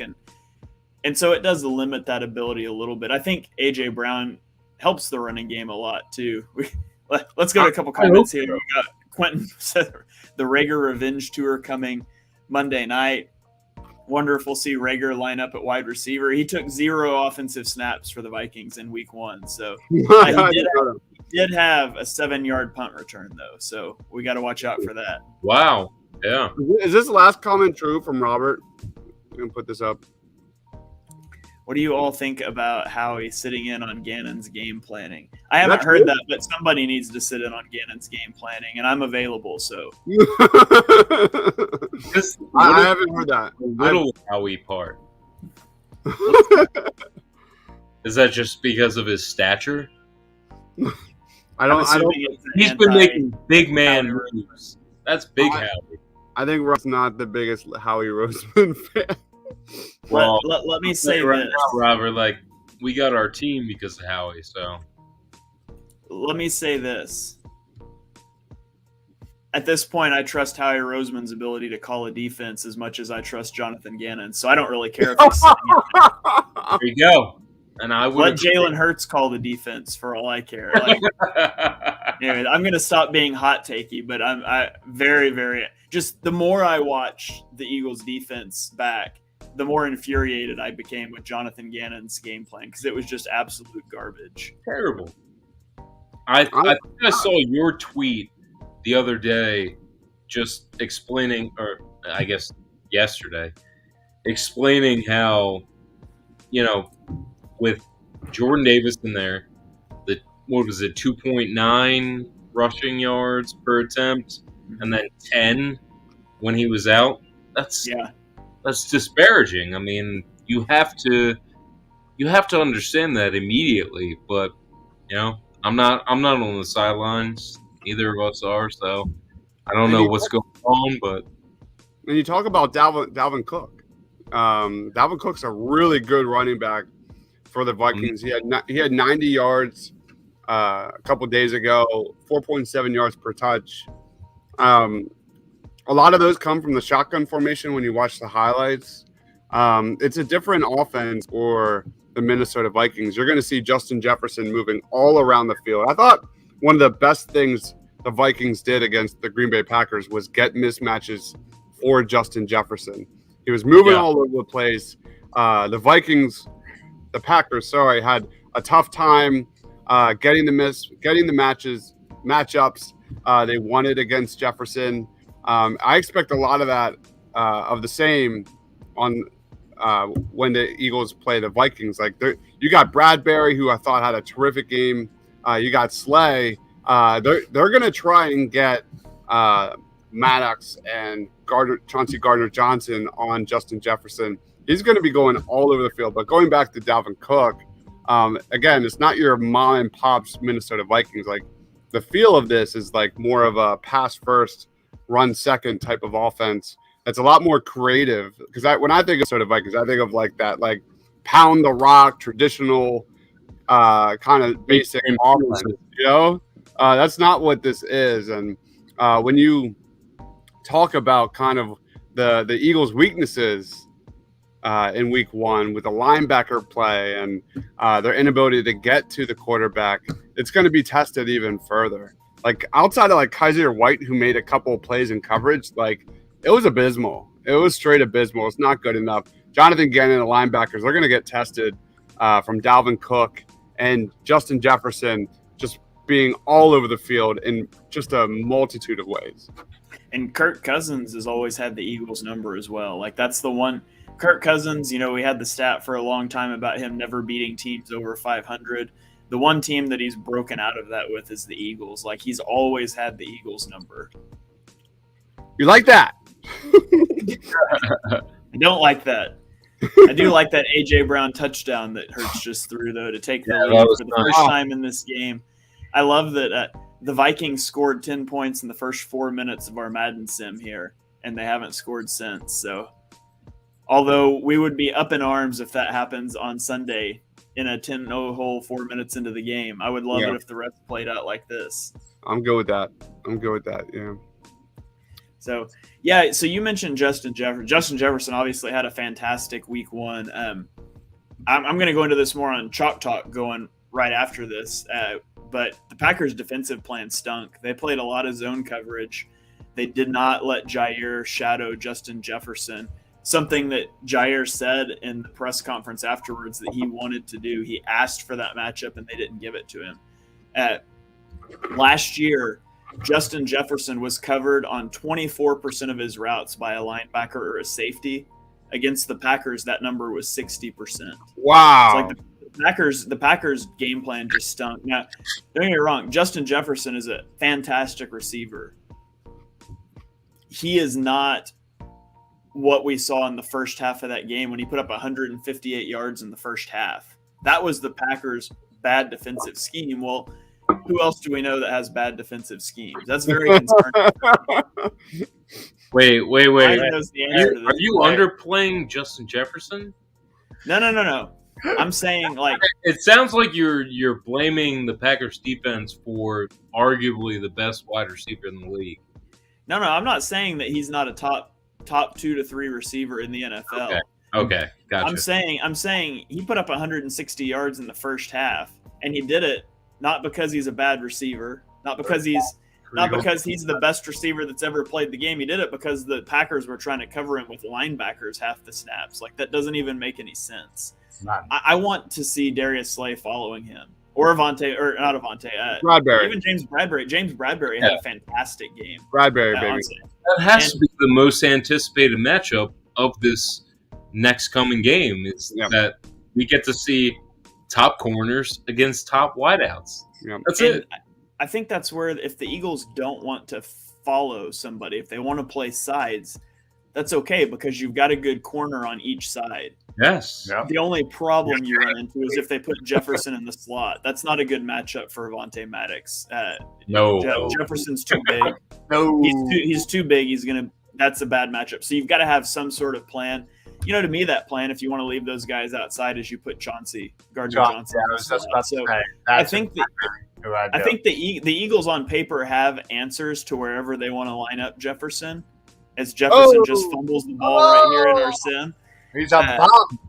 And so it does limit that ability a little bit. I think A.J. Brown helps the running game a lot too. Let's go to a couple comments here. We got Quentin said the Rager Revenge Tour coming Monday night. Wonder if we'll see Rager line up at wide receiver. He took 0 offensive snaps for the Vikings in week 1. So he did have a 7-yard punt return, though. So we got to watch out for that. Wow. Yeah. Is this last comment true from Robert? I'm going to put this up. What do you all think about Howie sitting in on Gannon's game planning? I haven't heard that, but somebody needs to sit in on Gannon's game planning, and I'm available. So I haven't heard that. Little Howie part. Is that just because of his stature? I don't. He's been making big man moves. That's big Howie. I think Russ not the biggest Howie Roseman fan. Well, let me say right this, now, Robert. We got our team because of Howie. So let me say this. At this point, I trust Howie Roseman's ability to call a defense as much as I trust Jonathan Gannon. So I don't really care if he's sitting in. There you go. And I would let Jalen Hurts call the defense for all I care. Anyway, I'm going to stop being hot takey, but I very, very just the more I watch the Eagles defense back, the more infuriated I became with Jonathan Gannon's game plan because it was just absolute garbage. Terrible. I think I saw your tweet the other day just explaining, or I guess yesterday, explaining how, with Jordan Davis in there, what was it, 2.9 rushing yards per attempt, and then 10 when he was out. That's disparaging. I mean, you have to understand that immediately. But I'm not on the sidelines. Neither of us are, so I don't know what's going on. But when you talk about Dalvin Cook, Dalvin Cook's a really good running back for the Vikings. He had 90 yards a couple days ago, 4.7 yards per touch. A lot of those come from the shotgun formation when you watch the highlights. It's a different offense for the Minnesota Vikings. You're going to see Justin Jefferson moving all around the field. I thought one of the best things the Vikings did against the Green Bay Packers was get mismatches for Justin Jefferson. He was moving all over the place. The Packers, had a tough time getting the matchups they wanted against Jefferson. I expect a lot of that of the same on when the Eagles play the Vikings. Like you got Bradbury, who I thought had a terrific game. You got Slay. They're going to try and get Maddox and Chauncey Gardner-Johnson on Justin Jefferson. He's going to be going all over the field. But going back to Dalvin Cook, again, it's not your mom and pop's Minnesota Vikings. Like the feel of this is like more of a pass first, run second type of offense. It's a lot more creative because when I think of Minnesota Vikings, I think of like that, like pound the rock, traditional kind of basic offense. That's not what this is. And when you talk about kind of the Eagles' weaknesses in week one with the linebacker play and their inability to get to the quarterback, it's going to be tested even further. Like outside of like Kaiser White, who made a couple of plays in coverage, like it was abysmal. It was straight abysmal. It's not good enough. Jonathan Gannon, the linebackers, they're going to get tested from Dalvin Cook and Justin Jefferson just being all over the field in just a multitude of ways. And Kirk Cousins has always had the Eagles number as well. Like that's the one. Kirk Cousins, we had the stat for a long time about him never beating teams over 500. The one team that he's broken out of that with is the Eagles. Like he's always had the Eagles number. You like that? I don't like that. I do like that A.J. Brown touchdown that Hurts just threw, though, to take the lead for the first time in this game. I love that the Vikings scored 10 points in the first 4 minutes of our Madden sim here, and they haven't scored since. So, although we would be up in arms if that happens on Sunday in a 10-0 hole 4 minutes into the game, I would love it if the rest played out like this. I'm good with that. Yeah. So you mentioned Justin Jefferson. Justin Jefferson obviously had a fantastic week one. I'm going to go into this more on Chalk Talk going right after this. But the Packers' defensive plan stunk. They played a lot of zone coverage. They did not let Jair shadow Justin Jefferson, something that Jair said in the press conference afterwards that he wanted to do. He asked for that matchup, and they didn't give it to him. Last year, Justin Jefferson was covered on 24% of his routes by a linebacker or a safety. Against the Packers, that number was 60%. Wow. It's like the Packers game plan just stunk. Now, don't get me wrong, Justin Jefferson is a fantastic receiver. He is not what we saw in the first half of that game when he put up 158 yards in the first half. That was the Packers' bad defensive scheme. Well, who else do we know that has bad defensive schemes? That's very concerning. Wait. Are you underplaying Justin Jefferson? No. I'm saying it sounds like you're blaming the Packers defense for arguably the best wide receiver in the league. No, I'm not saying that he's not a top 2 to 3 receiver in the NFL. Okay, gotcha. I'm saying he put up 160 yards in the first half, and he did it not because he's a bad receiver, not because he's the best receiver that's ever played the game. He did it because the Packers were trying to cover him with linebackers half the snaps. Like that doesn't even make any sense. I want to see Darius Slay following him, or Bradbury. Even James Bradbury. James Bradbury had a fantastic game. Bradbury, baby. That has to be the most anticipated matchup of this next coming game. Is that we get to see top corners against top wideouts. Yeah. That's And it. I think that's where if the Eagles don't want to follow somebody, if they want to play sides, that's okay because you've got a good corner on each side. Yes. Yeah. The only problem you run into is if they put Jefferson in the slot. That's not a good matchup for Avonte Maddox. No. Jefferson's too big. No. He's too big. That's a bad matchup. So you've got to have some sort of plan. To me, that plan, if you want to leave those guys outside, is you put Gardner Johnson. Yeah, I was just about to So say. I think the Eagles on paper have answers to wherever they want to line up Jefferson, as Jefferson just fumbles the ball right here in our sim. He's a bum.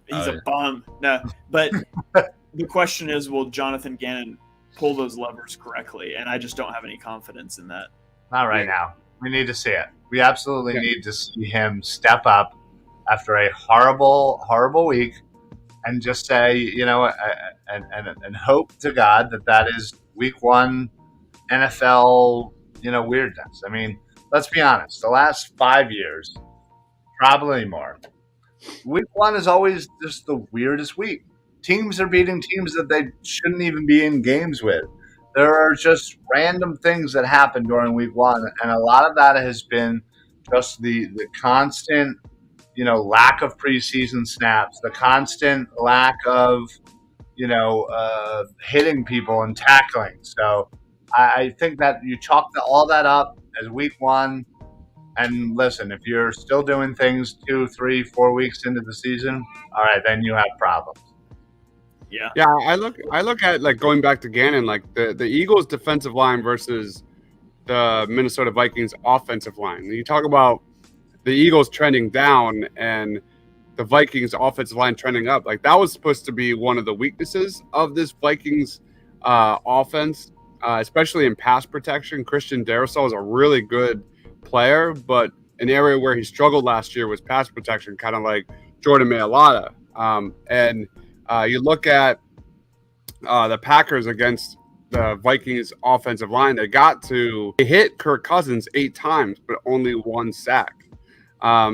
He's a bum. No, but the question is, will Jonathan Gannon pull those levers correctly? And I just don't have any confidence in that. Not right now. We need to see it. We absolutely need to see him step up after a horrible, horrible week and just say, and hope to God that is week one NFL, weirdness. I mean, let's be honest. The last 5 years, probably more, week one is always just the weirdest week. Teams are beating teams that they shouldn't even be in games with. There are just random things that happen during week one, and a lot of that has been just the constant, lack of preseason snaps, the constant lack of, hitting people and tackling. So I think that you chalk all that up as week one. And listen, if you're still doing things 2, 3, 4 weeks into the season, all right, then you have problems. Yeah. Yeah, I look at like going back to Gannon, like the Eagles defensive line versus the Minnesota Vikings offensive line. You talk about the Eagles trending down and the Vikings offensive line trending up. Like that was supposed to be one of the weaknesses of this Vikings offense, especially in pass protection. Christian Darrisaw is a really good player, but an area where he struggled last year was pass protection, kind of like Jordan Mailata. And you look at the Packers against the Vikings offensive line. They hit Kirk Cousins 8 times, but only 1 sack.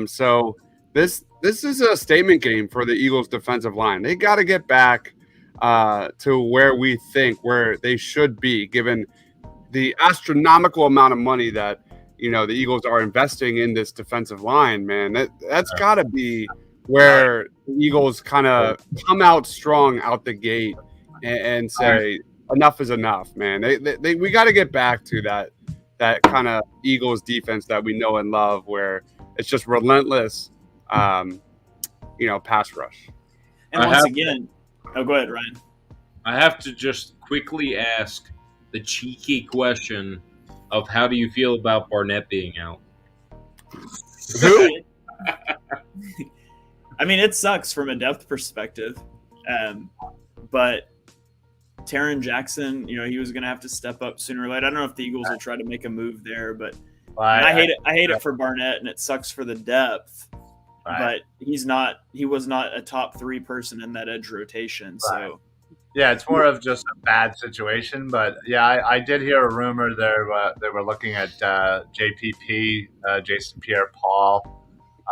So this is a statement game for the Eagles defensive line. They got to get back to where they should be, given the astronomical amount of money that the Eagles are investing in this defensive line. Man, that's got to be where the Eagles kind of come out strong out the gate and say enough is enough, man. We got to get back to that kind of Eagles defense that we know and love, where it's just relentless, pass rush. And go ahead, Ryan. I have to just quickly ask the cheeky question of how do you feel about Barnett being out? Who? I mean, it sucks from a depth perspective, but Taron Jackson, he was going to have to step up sooner or later. I don't know if the Eagles will try to make a move there, but I hate it for Barnett, and it sucks for the depth. Right. But he was not a top 3 person in that edge rotation. Right. So yeah, it's more of just a bad situation. But yeah, I did hear a rumor there. They were looking at JPP, Jason Pierre-Paul.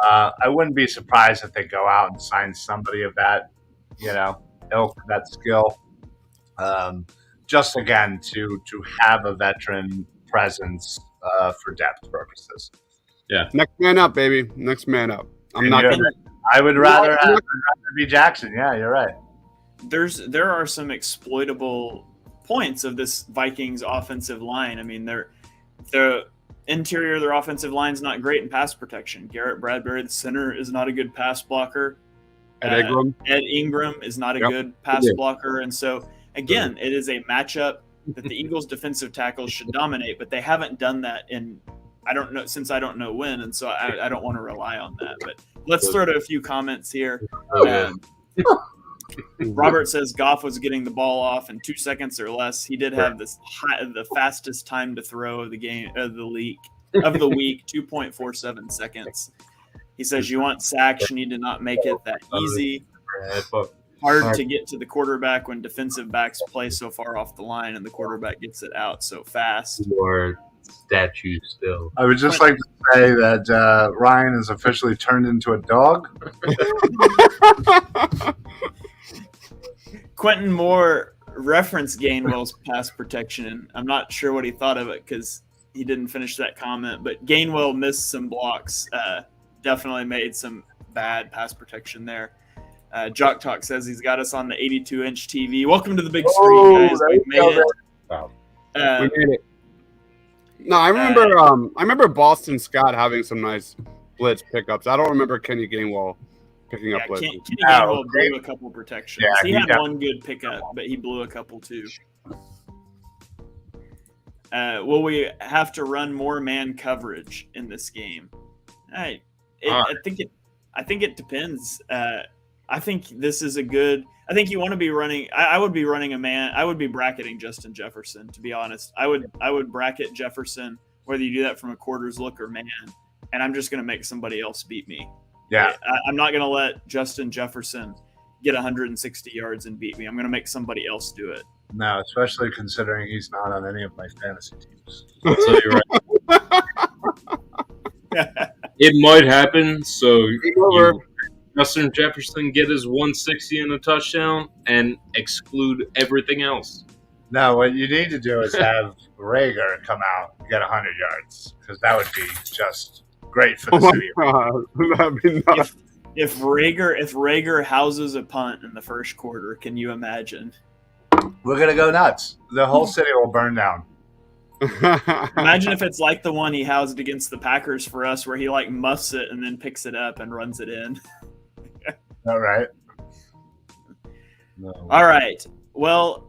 I wouldn't be surprised if they go out and sign somebody of that, ilk, that skill. Just again to have a veteran presence for depth purposes. Yeah. Next man up, baby. Next man up. I would rather be Jackson. Yeah, you're right. There are some exploitable points of this Vikings offensive line. I mean, the interior of their offensive line is not great in pass protection. Garrett Bradbury, the center, is not a good pass blocker. Ed Ingram is not a good pass blocker. And so, again, it is a matchup that the Eagles' defensive tackles should dominate, but they haven't done that I don't know when, and so I don't want to rely on that. But let's throw to a few comments here. Robert says Goff was getting the ball off in 2 seconds or less. He did have the fastest time to throw of the game of the week, 2.47 seconds. He says you want sacks, you need to not make it that easy. Hard to get to the quarterback when defensive backs play so far off the line and the quarterback gets it out so fast. Or statue still. I would just like to say that Ryan is officially turned into a dog. Quentin Moore referenced Gainwell's pass protection. I'm not sure what he thought of it because he didn't finish that comment. But Gainwell missed some blocks. Definitely made some bad pass protection there. Jock Talk says he's got us on the 82-inch TV. Welcome to the big screen, guys. We made it. We made it. No, I remember Boston Scott having some nice blitz pickups. I don't remember Kenny Gainwell picking up blitzes. Kenny Gainwell blew a couple protections. Yeah, he had one good pickup, but he blew a couple too. Will we have to run more man coverage in this game? I think it depends. I think this is a good. I think you want to be running. I would be running a man. I would be bracketing Justin Jefferson. To be honest, I would bracket Jefferson whether you do that from a quarters look or man. And I'm just going to make somebody else beat me. Yeah, I'm not going to let Justin Jefferson get 160 yards and beat me. I'm going to make somebody else do it. No, especially considering he's not on any of my fantasy teams. I'll tell you right. It might happen. So Justin Jefferson get his 160 and a touchdown and exclude everything else. No, what you need to do is have Rager come out and get 100 yards because that would be just great for the city. That'd be nuts. If Rager houses a punt in the first quarter, can you imagine? We're gonna go nuts. The whole city will burn down. Imagine if it's like the one he housed against the Packers for us, where he like muffs it and then picks it up and runs it in. All right. No. All right. Well,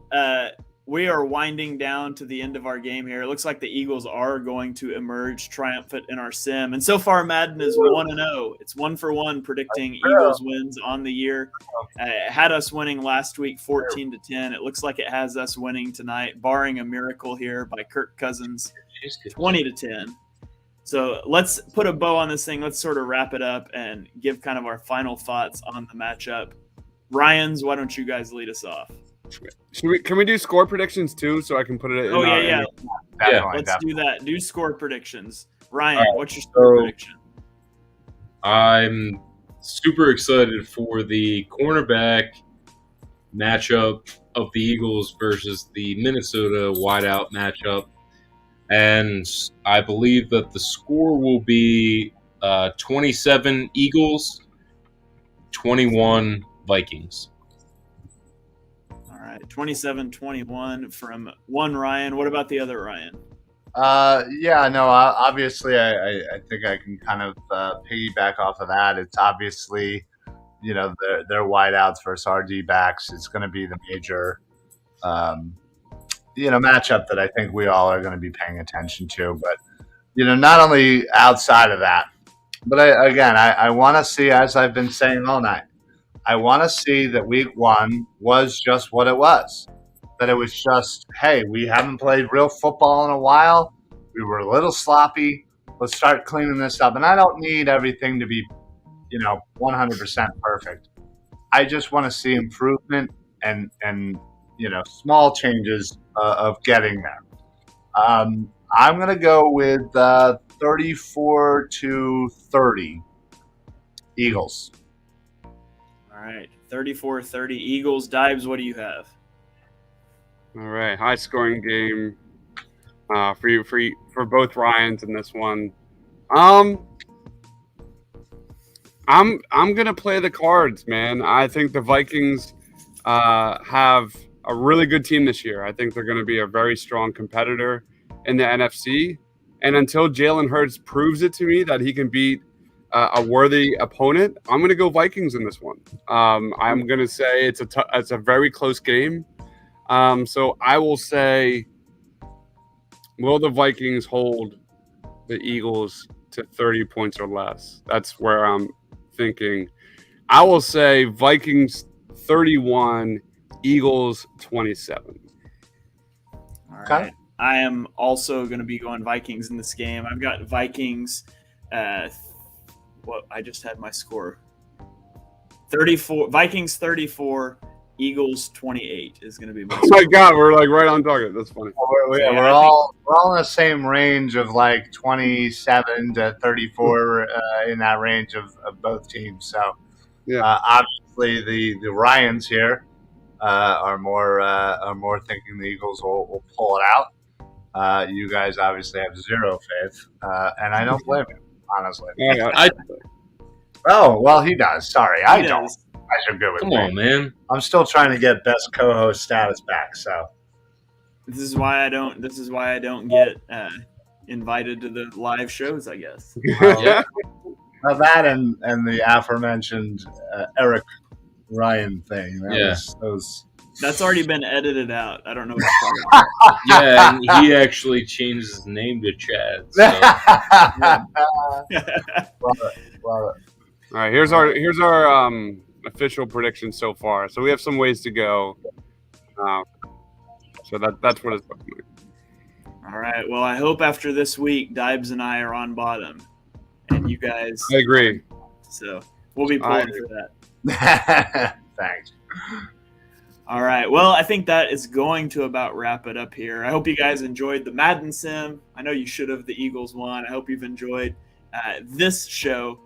we are winding down to the end of our game here. It looks like the Eagles are going to emerge triumphant in our sim. And so far, Madden is 1-0. It's 1-for-1 predicting Eagles wins on the year. It had us winning last week 14-10. It looks like it has us winning tonight, barring a miracle here by Kirk Cousins, 20-10. So let's put a bow on this thing. Let's sort of wrap it up and give kind of our final thoughts on the matchup. Ryans, why don't you guys lead us off? Can we do score predictions too, so I can put it in? Let's do that. Do score predictions. Ryan, what's your score prediction? I'm super excited for the cornerback matchup of the Eagles versus the Minnesota wideout matchup. And I believe that the score will be 27 Eagles, 21 Vikings. All right, 27-21 from one Ryan. What about the other Ryan? Obviously, I think I can kind of piggyback off of that. It's obviously, their wideouts versus our D-backs. It's going to be the major, matchup that I think we all are going to be paying attention to. But, not only outside of that, but I want to see, as I've been saying all night, I want to see that week one was just what it was. That it was just, hey, we haven't played real football in a while. We were a little sloppy. Let's start cleaning this up. And I don't need everything to be, 100% perfect. I just want to see improvement and small changes of getting there. I'm going to go with 34-30 Eagles. All right, 34-30 Eagles. Dives, what do you have? All right, high scoring game for both Ryans in this one. I'm gonna play the cards, man. I think the Vikings have a really good team this year. I think they're going to be a very strong competitor in the NFC. And until Jalen Hurts proves it to me that he can beat a worthy opponent, I'm going to go Vikings in this one. I'm going to say it's a very close game. So I will say, will the Vikings hold the Eagles to 30 points or less? That's where I'm thinking. I will say Vikings 31, Eagles 27. All right. I am also going to be going Vikings in this game. I've got Vikings. I just had my score. 34. Vikings 34. Eagles 28 is going to be my score. Oh my God, we're like right on target. That's funny. We're all in the same range of like 27 to 34 in that range of both teams. So obviously the Ryans here are more thinking the Eagles will pull it out. You guys obviously have zero faith, and I don't blame you, honestly. Yeah. Oh well, he does. Sorry, I He don't. does. You guys are good with Come me. on, man. I'm still trying to get best co-host status back. So This is why I don't get invited to the live shows, I guess. Yeah. well, that and the aforementioned Eric Ryan thing. That was That's already been edited out. I don't know what you're talking about. Yeah, and he actually changed his name to Chad. So. love it. All right, here's our official prediction so far. So we have some ways to go. So that's what it's looking like. All right. Well, I hope after this week, Dibes and I are on bottom, and you guys. I agree. So we'll be pulling for that. Thanks. All right. Well, I think that is going to about wrap it up here. I hope you guys enjoyed the Madden Sim. I know you should have. The Eagles won. I hope you've enjoyed this show.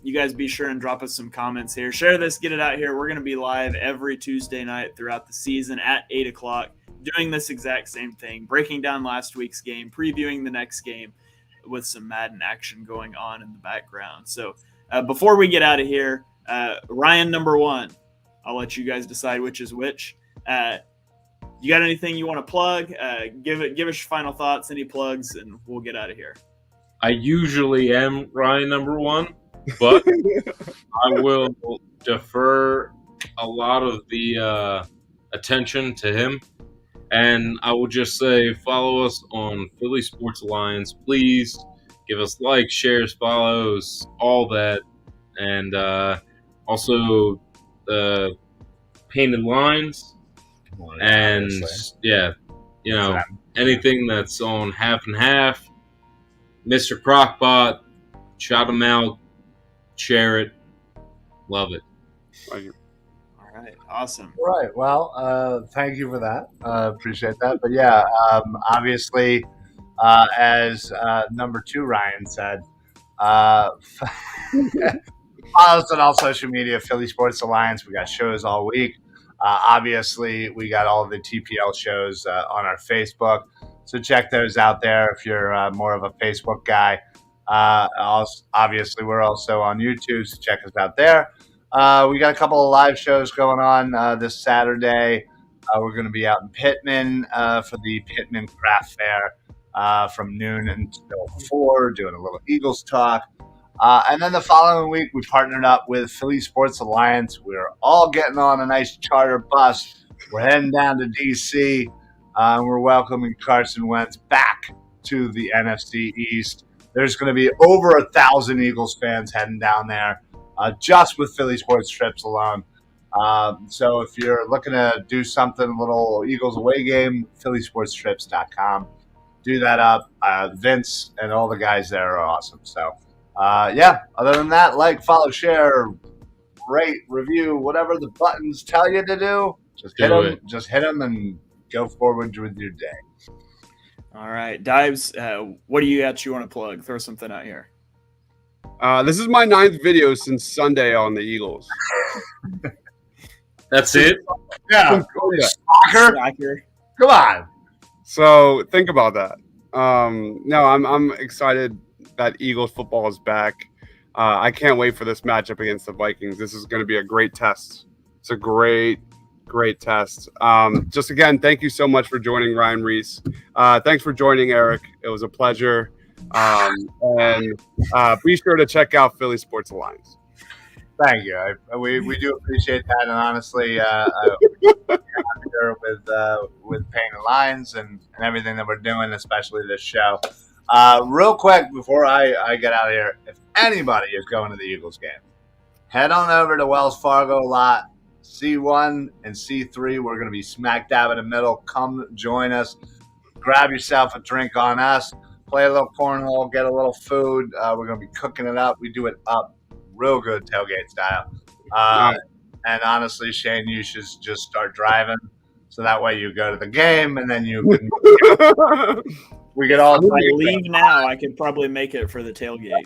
You guys be sure and drop us some comments here. Share this. Get it out here. We're going to be live every Tuesday night throughout the season at 8 o'clock, doing this exact same thing, breaking down last week's game, previewing the next game with some Madden action going on in the background. So before we get out of here, Ryan, number one, I'll let you guys decide which is which. You got anything you want to plug? Give us your final thoughts, any plugs, and we'll get out of here. I usually am Ryan number one, but I will defer a lot of the attention to him. And I will just say, follow us on Philly Sports Alliance. Please give us likes, shares, follows, all that. And also the painted lines. And yeah, anything that's on half and half. Mr. Crockbot, shout him out, share it, love it. All right, awesome. All right. Well, thank you for that. Appreciate that. But yeah, obviously, as number two Ryan said, follow us on all social media, Philly Sports Alliance. We got shows all week. Obviously, we got all the TPL shows on our Facebook. So check those out there if you're more of a Facebook guy. Obviously, we're also on YouTube, so check us out there. We got a couple of live shows going on this Saturday. We're going to be out in Pittman for the Pittman Craft Fair from noon until 4, doing a little Eagles talk. And then the following week, we partnered up with Philly Sports Alliance. We're all getting on a nice charter bus. We're heading down to D.C., we're welcoming Carson Wentz back to the NFC East. There's going to be over 1,000 Eagles fans heading down there just with Philly Sports trips alone. So if you're looking to do something, a little Eagles away game, phillysportstrips.com. Do that up. Vince and all the guys there are awesome. So, other than that, like, follow, share, rate, review, whatever the buttons tell you to do, just hit them. Just hit them and go forward with your day. All right, Dives, what do you actually want to plug? Throw something out here. This is my 9th video since Sunday on the Eagles. That's it? Yeah. Soccer. Come on. So think about that. No, I'm excited that Eagles football is back. I can't wait for this matchup against the Vikings. This is going to be a great test. It's a great test. Just again, thank you so much for joining, Ryan Reese. Thanks for joining, Eric. It was a pleasure. And be sure to check out Philly Sports Alliance. Thank you. We do appreciate that, and honestly, with painted lines and everything that we're doing, especially this show. Real quick before I get out of here, if anybody is going to the Eagles game, head on over to Wells Fargo lot. C1 and C3, we're going to be smack dab in the middle. Come join us. Grab yourself a drink on us. Play a little cornhole. Get a little food. We're going to be cooking it up. We do it up real good tailgate style. And honestly, Shane, you should just start driving. So that way you go to the game and then you can we get all leave now. I could probably make it for the tailgate.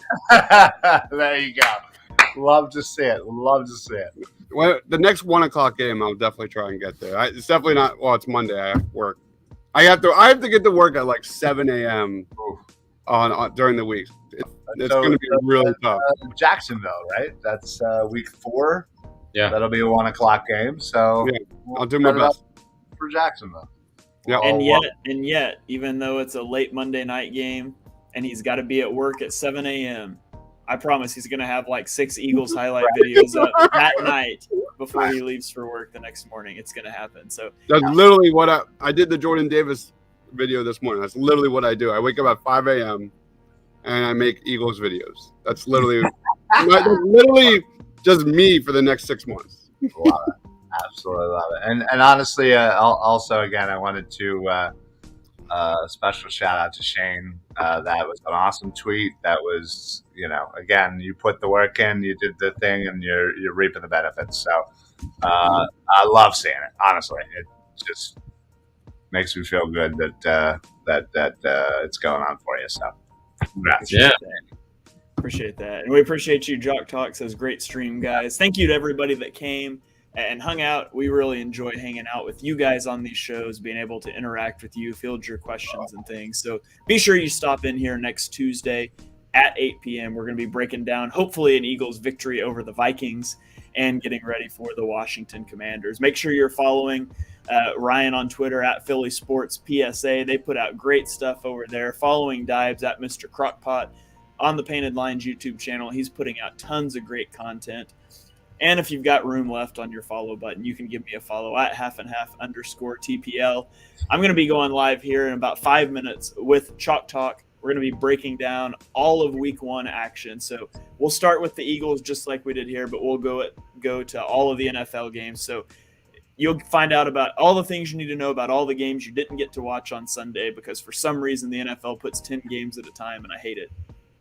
There you go. Love to see it. the next 1 o'clock game, I'll definitely try and get there. It's definitely not. Well, it's Monday. I have work. I have to get to work at like 7 a.m. on during the week. It's going to be really tough. Jacksonville, right? That's week 4. Yeah, that'll be a 1 o'clock game. So yeah, I'll do my best for Jacksonville. Yeah, and yet, even though it's a late Monday night game and he's got to be at work at 7 a.m., I promise he's going to have like 6 Eagles highlight videos up that night before he leaves for work the next morning. It's going to happen. So that's literally what I did the Jordan Davis video this morning. That's literally what I do. I wake up at 5 a.m. and I make Eagles videos. That's literally just me for the next 6 months. Love it. Absolutely love it. And honestly, also, again, I wanted to special shout out to Shane. That was an awesome tweet. That was, again, you put the work in, you did the thing, and you're reaping the benefits. So I love seeing it. Honestly, it just makes me feel good that it's going on for you. So congrats. Yeah. Appreciate that. And we appreciate you. Jock Talk says, great stream, guys. Thank you to everybody that came and hung out. We really enjoy hanging out with you guys on these shows, being able to interact with you, field your questions and things. So be sure you stop in here next Tuesday at 8 p.m. We're going to be breaking down, hopefully, an Eagles victory over the Vikings and getting ready for the Washington Commanders. Make sure you're following Ryan on Twitter at Philly Sports PSA. They put out great stuff over there. Following Dives at Mr. Crockpot on the Painted Lines YouTube channel. He's putting out tons of great content. And if you've got room left on your follow button, you can give me a follow at @halfandhalf_TPL. I'm going to be going live here in about 5 minutes with Chalk Talk. We're going to be breaking down all of week 1 action. So we'll start with the Eagles just like we did here, but we'll go to all of the NFL games. So you'll find out about all the things you need to know about all the games you didn't get to watch on Sunday, because for some reason the NFL puts 10 games at a time, and I hate it.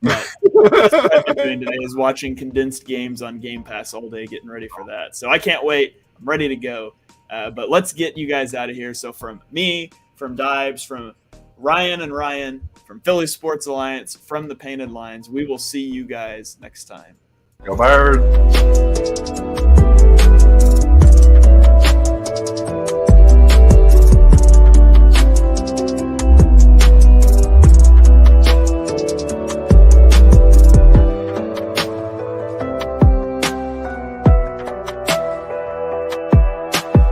But that's what I've been doing today, is watching condensed games on Game Pass all day, getting ready for that. So I can't wait. I'm ready to go. But let's get you guys out of here. So from me, from Dives, from Ryan, from Philly Sports Alliance, from the Painted Lines, we will see you guys next time. Go Birds.